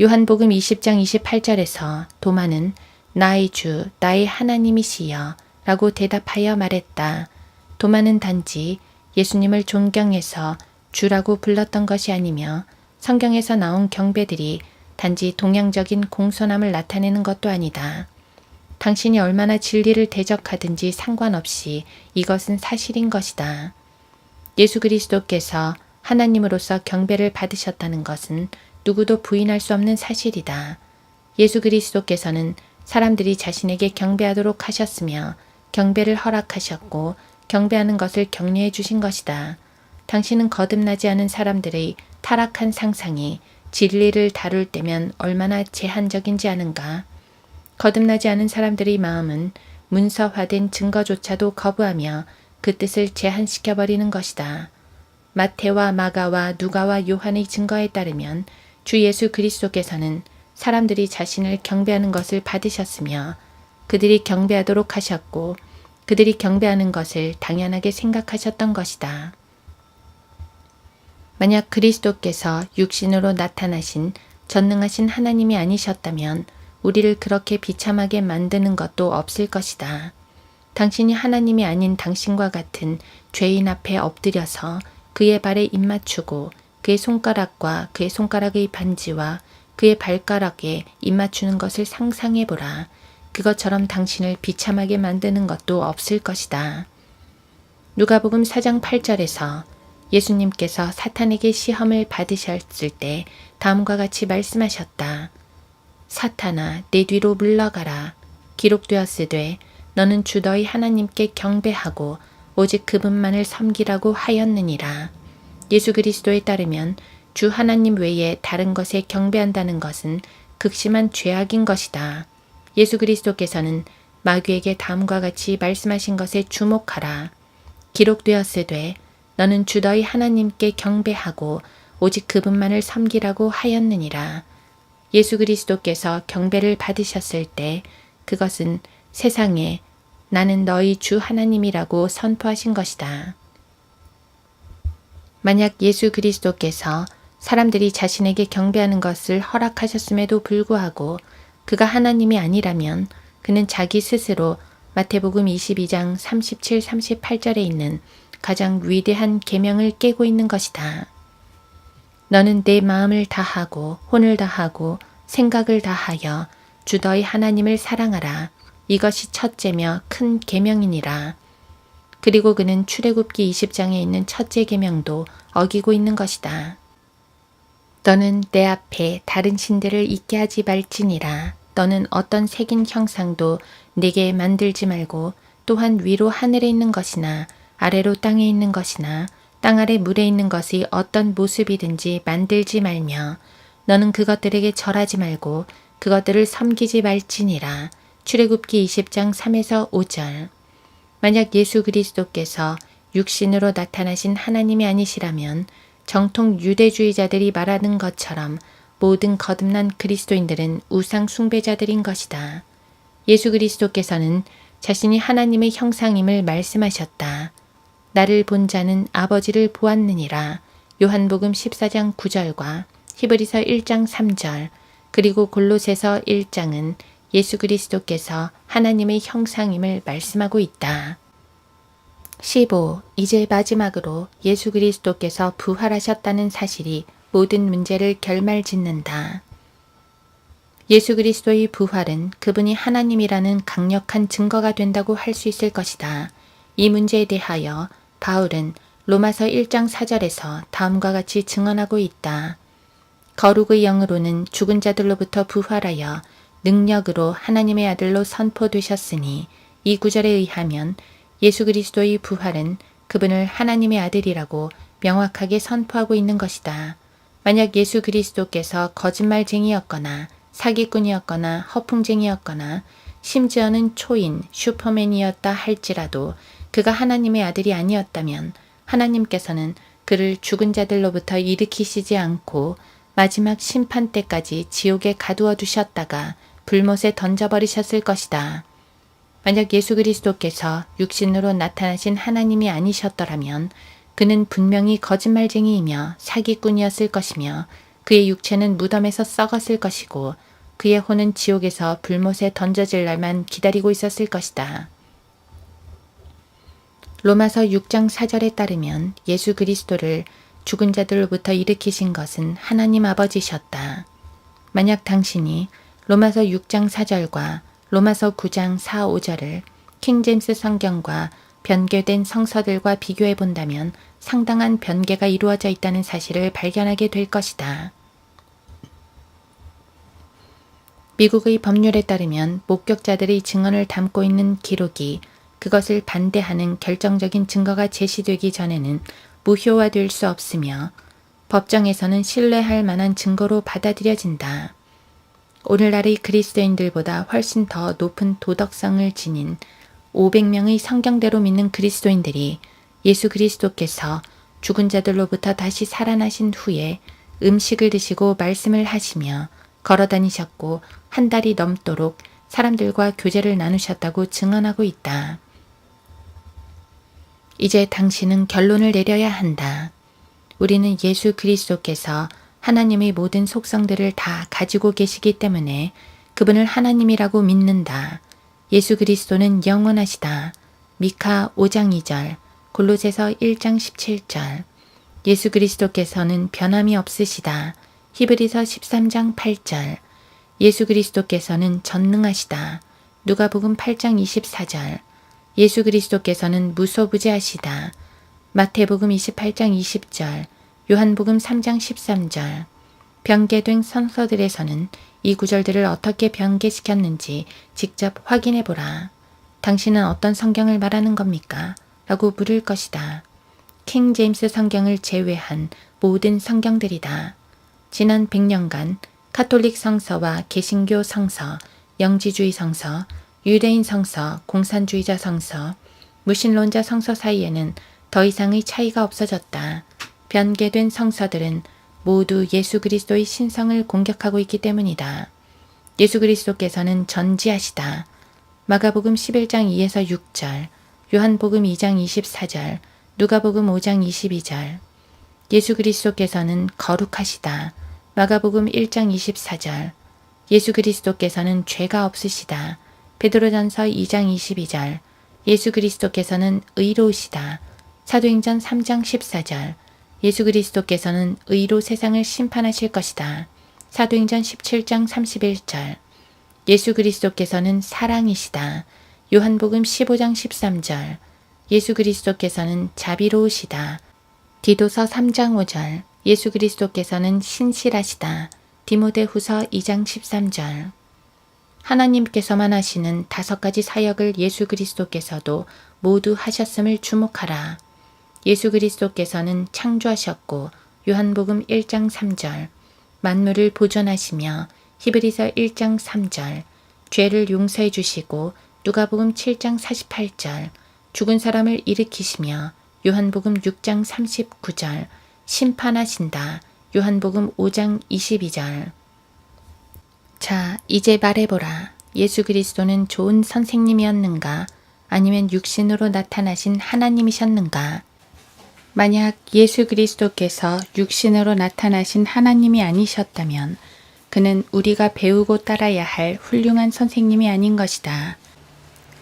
요한복음 20장 28절에서 도마는 나의 주, 나의 하나님이시여 라고 대답하여 말했다. 도마는 단지 예수님을 존경해서 주라고 불렀던 것이 아니며 성경에서 나온 경배들이 단지 동양적인 공손함을 나타내는 것도 아니다. 당신이 얼마나 진리를 대적하든지 상관없이 이것은 사실인 것이다. 예수 그리스도께서 하나님으로서 경배를 받으셨다는 것은 누구도 부인할 수 없는 사실이다. 예수 그리스도께서는 사람들이 자신에게 경배하도록 하셨으며 경배를 허락하셨고 경배하는 것을 격려해 주신 것이다. 당신은 거듭나지 않은 사람들의 타락한 상상이 진리를 다룰 때면 얼마나 제한적인지 아는가? 거듭나지 않은 사람들의 마음은 문서화된 증거조차도 거부하며 그 뜻을 제한시켜버리는 것이다. 마태와 마가와 누가와 요한의 증거에 따르면 주 예수 그리스도께서는 사람들이 자신을 경배하는 것을 받으셨으며 그들이 경배하도록 하셨고 그들이 경배하는 것을 당연하게 생각하셨던 것이다. 만약 그리스도께서 육신으로 나타나신 전능하신 하나님이 아니셨다면 우리를 그렇게 비참하게 만드는 것도 없을 것이다. 당신이 하나님이 아닌 당신과 같은 죄인 앞에 엎드려서 그의 발에 입맞추고 그의 손가락과 그의 손가락의 반지와 그의 발가락에 입맞추는 것을 상상해보라. 그것처럼 당신을 비참하게 만드는 것도 없을 것이다. 누가복음 4장 8절에서 예수님께서 사탄에게 시험을 받으셨을 때 다음과 같이 말씀하셨다. 사탄아 내 뒤로 물러가라. 기록되었으되 너는 주 너희 하나님께 경배하고 오직 그분만을 섬기라고 하였느니라. 예수 그리스도에 따르면 주 하나님 외에 다른 것에 경배한다는 것은 극심한 죄악인 것이다. 예수 그리스도께서는 마귀에게 다음과 같이 말씀하신 것에 주목하라. 기록되었으되 너는 주 너희 하나님께 경배하고 오직 그분만을 섬기라고 하였느니라. 예수 그리스도께서 경배를 받으셨을 때 그것은 세상에 나는 너희 주 하나님이라고 선포하신 것이다. 만약 예수 그리스도께서 사람들이 자신에게 경배하는 것을 허락하셨음에도 불구하고 그가 하나님이 아니라면 그는 자기 스스로 마태복음 22장 37, 38절에 있는 가장 위대한 계명을 깨고 있는 것이다. 너는 내 마음을 다하고 혼을 다하고 생각을 다하여 주 너희 하나님을 사랑하라. 이것이 첫째며 큰 계명이니라. 그리고 그는 출애굽기 20장에 있는 첫째 계명도 어기고 있는 것이다. 너는 내 앞에 다른 신들을 있게 하지 말지니라. 너는 어떤 새긴 형상도 내게 만들지 말고 또한 위로 하늘에 있는 것이나 아래로 땅에 있는 것이나 땅 아래 물에 있는 것이 어떤 모습이든지 만들지 말며 너는 그것들에게 절하지 말고 그것들을 섬기지 말지니라. 출애굽기 20장 3에서 5절. 만약 예수 그리스도께서 육신으로 나타나신 하나님이 아니시라면 정통 유대주의자들이 말하는 것처럼 모든 거듭난 그리스도인들은 우상 숭배자들인 것이다. 예수 그리스도께서는 자신이 하나님의 형상임을 말씀하셨다. 나를 본 자는 아버지를 보았느니라. 요한복음 14장 9절과 히브리서 1장 3절 그리고 골로새서 1장은 예수 그리스도께서 하나님의 형상임을 말씀하고 있다. 15. 이제 마지막으로 예수 그리스도께서 부활하셨다는 사실이 모든 문제를 결말짓는다. 예수 그리스도의 부활은 그분이 하나님이라는 강력한 증거가 된다고 할 수 있을 것이다. 이 문제에 대하여 바울은 로마서 1장 4절에서 다음과 같이 증언하고 있다. 거룩의 영으로는 죽은 자들로부터 부활하여 능력으로 하나님의 아들로 선포되셨으니 이 구절에 의하면 예수 그리스도의 부활은 그분을 하나님의 아들이라고 명확하게 선포하고 있는 것이다. 만약 예수 그리스도께서 거짓말쟁이였거나 사기꾼이었거나 허풍쟁이였거나 심지어는 초인, 슈퍼맨이었다 할지라도 그가 하나님의 아들이 아니었다면 하나님께서는 그를 죽은 자들로부터 일으키시지 않고 마지막 심판 때까지 지옥에 가두어 두셨다가 불못에 던져버리셨을 것이다. 만약 예수 그리스도께서 육신으로 나타나신 하나님이 아니셨더라면 그는 분명히 거짓말쟁이이며 사기꾼이었을 것이며 그의 육체는 무덤에서 썩었을 것이고 그의 혼은 지옥에서 불못에 던져질 날만 기다리고 있었을 것이다. 로마서 6장 4절에 따르면 예수 그리스도를 죽은 자들로부터 일으키신 것은 하나님 아버지셨다. 만약 당신이 로마서 6장 4절과 로마서 9장 4, 5절을 킹제임스 성경과 변개된 성서들과 비교해 본다면 상당한 변개가 이루어져 있다는 사실을 발견하게 될 것이다. 미국의 법률에 따르면 목격자들의 증언을 담고 있는 기록이 그것을 반대하는 결정적인 증거가 제시되기 전에는 무효화될 수 없으며 법정에서는 신뢰할 만한 증거로 받아들여진다. 오늘날의 그리스도인들보다 훨씬 더 높은 도덕성을 지닌 500명의 성경대로 믿는 그리스도인들이 예수 그리스도께서 죽은 자들로부터 다시 살아나신 후에 음식을 드시고 말씀을 하시며 걸어다니셨고 한 달이 넘도록 사람들과 교제를 나누셨다고 증언하고 있다. 이제 당신은 결론을 내려야 한다. 우리는 예수 그리스도께서 하나님의 모든 속성들을 다 가지고 계시기 때문에 그분을 하나님이라고 믿는다. 예수 그리스도는 영원하시다. 미카 5장 2절, 골로새서 1장 17절. 예수 그리스도께서는 변함이 없으시다. 히브리서 13장 8절. 예수 그리스도께서는 전능하시다. 누가복음 8장 24절. 예수 그리스도께서는 무소부재하시다. 마태복음 28장 20절, 요한복음 3장 13절. 변개된 성서들에서는 이 구절들을 어떻게 변개시켰는지 직접 확인해 보라. 당신은 어떤 성경을 말하는 겁니까? 라고 물을 것이다. 킹 제임스 성경을 제외한 모든 성경들이다. 지난 100년간 카톨릭 성서와 개신교 성서, 영지주의 성서, 유대인 성서, 공산주의자 성서, 무신론자 성서 사이에는 더 이상의 차이가 없어졌다. 변개된 성서들은 모두 예수 그리스도의 신성을 공격하고 있기 때문이다. 예수 그리스도께서는 전지하시다. 마가복음 11장 2에서 6절, 요한복음 2장 24절, 누가복음 5장 22절. 예수 그리스도께서는 거룩하시다. 마가복음 1장 24절. 예수 그리스도께서는 죄가 없으시다. 베드로전서 2장 22절. 예수 그리스도께서는 의로우시다. 사도행전 3장 14절. 예수 그리스도께서는 의로 세상을 심판하실 것이다. 사도행전 17장 31절. 예수 그리스도께서는 사랑이시다. 요한복음 15장 13절. 예수 그리스도께서는 자비로우시다. 디도서 3장 5절. 예수 그리스도께서는 신실하시다. 디모데후서 2장 13절. 하나님께서만 하시는 5가지 사역을 예수 그리스도께서도 모두 하셨음을 주목하라. 예수 그리스도께서는 창조하셨고 요한복음 1장 3절, 만물을 보존하시며 히브리서 1장 3절, 죄를 용서해 주시고 누가복음 7장 48절, 죽은 사람을 일으키시며 요한복음 6장 39절, 심판하신다. 요한복음 5장 22절. 자, 이제 말해보라. 예수 그리스도는 좋은 선생님이었는가? 아니면 육신으로 나타나신 하나님이셨는가? 만약 예수 그리스도께서 육신으로 나타나신 하나님이 아니셨다면 그는 우리가 배우고 따라야 할 훌륭한 선생님이 아닌 것이다.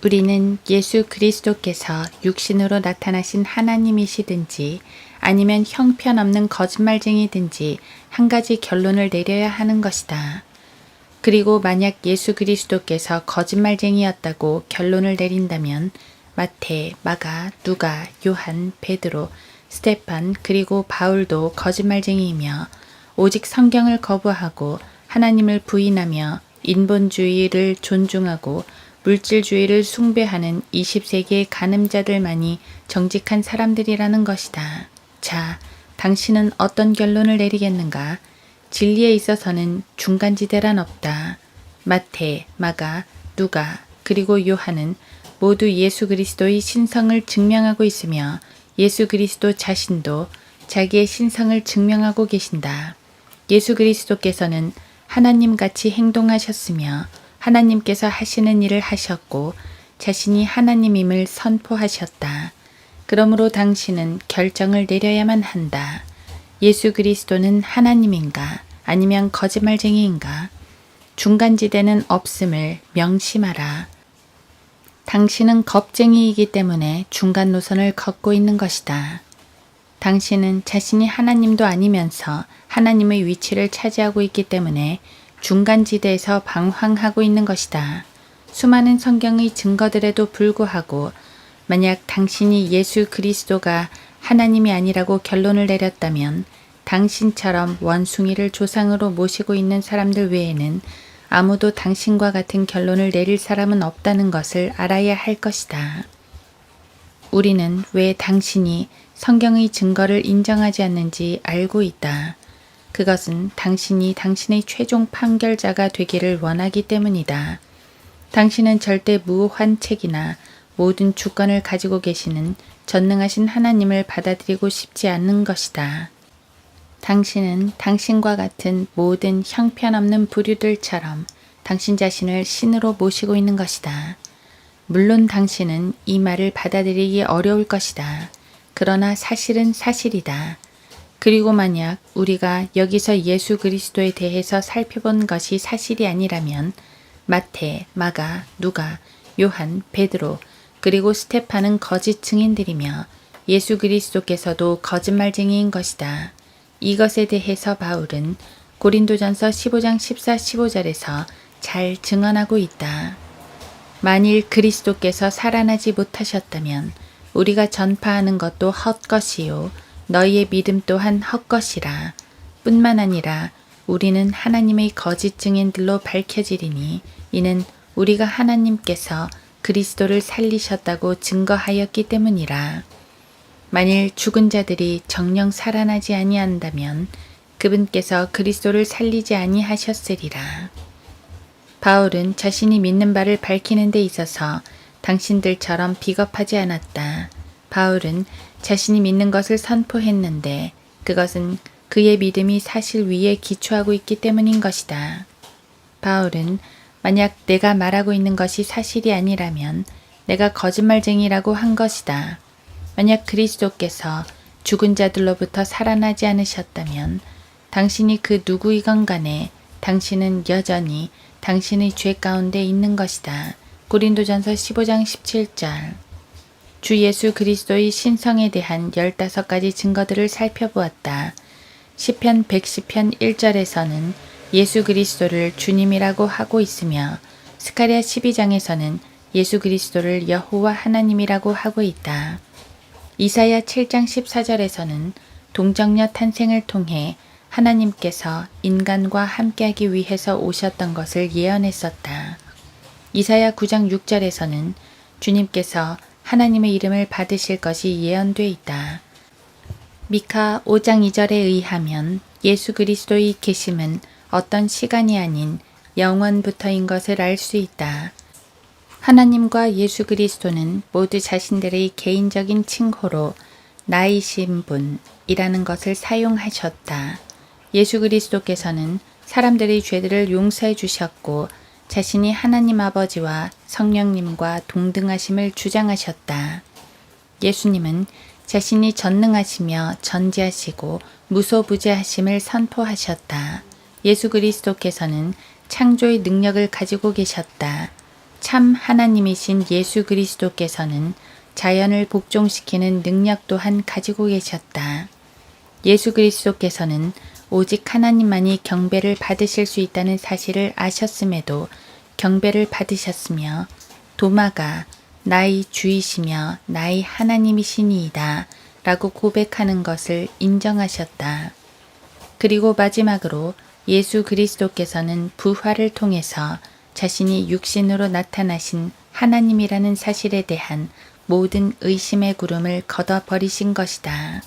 우리는 예수 그리스도께서 육신으로 나타나신 하나님이시든지 아니면 형편없는 거짓말쟁이든지 한 가지 결론을 내려야 하는 것이다. 그리고 만약 예수 그리스도께서 거짓말쟁이였다고 결론을 내린다면 마태, 마가, 누가, 요한, 베드로, 스테판 그리고 바울도 거짓말쟁이이며 오직 성경을 거부하고 하나님을 부인하며 인본주의를 존중하고 물질주의를 숭배하는 20세기의 간음자들만이 정직한 사람들이라는 것이다. 자, 당신은 어떤 결론을 내리겠는가? 진리에 있어서는 중간지대란 없다. 마태, 마가, 누가, 그리고 요한은 모두 예수 그리스도의 신성을 증명하고 있으며 예수 그리스도 자신도 자기의 신성을 증명하고 계신다. 예수 그리스도께서는 하나님같이 행동하셨으며 하나님께서 하시는 일을 하셨고 자신이 하나님임을 선포하셨다. 그러므로 당신은 결정을 내려야만 한다. 예수 그리스도는 하나님인가 아니면 거짓말쟁이인가? 중간지대는 없음을 명심하라. 당신은 겁쟁이이기 때문에 중간 노선을 걷고 있는 것이다. 당신은 자신이 하나님도 아니면서 하나님의 위치를 차지하고 있기 때문에 중간지대에서 방황하고 있는 것이다. 수많은 성경의 증거들에도 불구하고 만약 당신이 예수 그리스도가 하나님이 아니라고 결론을 내렸다면 당신처럼 원숭이를 조상으로 모시고 있는 사람들 외에는 아무도 당신과 같은 결론을 내릴 사람은 없다는 것을 알아야 할 것이다. 우리는 왜 당신이 성경의 증거를 인정하지 않는지 알고 있다. 그것은 당신이 당신의 최종 판결자가 되기를 원하기 때문이다. 당신은 절대 무한 책이나 모든 주권을 가지고 계시는 전능하신 하나님을 받아들이고 싶지 않는 것이다. 당신은 당신과 같은 모든 형편없는 부류들처럼 당신 자신을 신으로 모시고 있는 것이다. 물론 당신은 이 말을 받아들이기 어려울 것이다. 그러나 사실은 사실이다. 그리고 만약 우리가 여기서 예수 그리스도에 대해서 살펴본 것이 사실이 아니라면 마태, 마가, 누가, 요한, 베드로, 그리고 스테판은 거짓 증인들이며 예수 그리스도께서도 거짓말쟁이인 것이다. 이것에 대해서 바울은 고린도전서 15장 14, 15절에서 잘 증언하고 있다. 만일 그리스도께서 살아나지 못하셨다면 우리가 전파하는 것도 헛것이요 너희의 믿음 또한 헛것이라. 뿐만 아니라 우리는 하나님의 거짓 증인들로 밝혀지리니 이는 우리가 하나님께서 그리스도를 살리셨다고 증거하였기 때문이라. 만일 죽은 자들이 정녕 살아나지 아니한다면 그분께서 그리스도를 살리지 아니하셨으리라. 바울은 자신이 믿는 바를 밝히는 데 있어서 당신들처럼 비겁하지 않았다. 바울은 자신이 믿는 것을 선포했는데 그것은 그의 믿음이 사실 위에 기초하고 있기 때문인 것이다. 바울은 만약 내가 말하고 있는 것이 사실이 아니라면 내가 거짓말쟁이라고 한 것이다. 만약 그리스도께서 죽은 자들로부터 살아나지 않으셨다면 당신이 그 누구이건 간에 당신은 여전히 당신의 죄 가운데 있는 것이다. 고린도전서 15장 17절. 주 예수 그리스도의 신성에 대한 15가지 증거들을 살펴보았다. 시편 110편 1절에서는 예수 그리스도를 주님이라고 하고 있으며 스가랴 12장에서는 예수 그리스도를 여호와 하나님이라고 하고 있다. 이사야 7장 14절에서는 동정녀 탄생을 통해 하나님께서 인간과 함께하기 위해서 오셨던 것을 예언했었다. 이사야 9장 6절에서는 주님께서 하나님의 이름을 받으실 것이 예언돼 있다. 미카 5장 2절에 의하면 예수 그리스도의 계심은 어떤 시간이 아닌 영원부터인 것을 알 수 있다. 하나님과 예수 그리스도는 모두 자신들의 개인적인 칭호로 나이신 분이라는 것을 사용하셨다. 예수 그리스도께서는 사람들의 죄들을 용서해 주셨고 자신이 하나님 아버지와 성령님과 동등하심을 주장하셨다. 예수님은 자신이 전능하시며 전지하시고 무소부재하심을 선포하셨다. 예수 그리스도께서는 창조의 능력을 가지고 계셨다. 참 하나님이신 예수 그리스도께서는 자연을 복종시키는 능력 또한 가지고 계셨다. 예수 그리스도께서는 오직 하나님만이 경배를 받으실 수 있다는 사실을 아셨음에도 경배를 받으셨으며 도마가 나의 주이시며 나의 하나님이시니이다 라고 고백하는 것을 인정하셨다. 그리고 마지막으로 예수 그리스도께서는 부활을 통해서 자신이 육신으로 나타나신 하나님이라는 사실에 대한 모든 의심의 구름을 걷어버리신 것이다.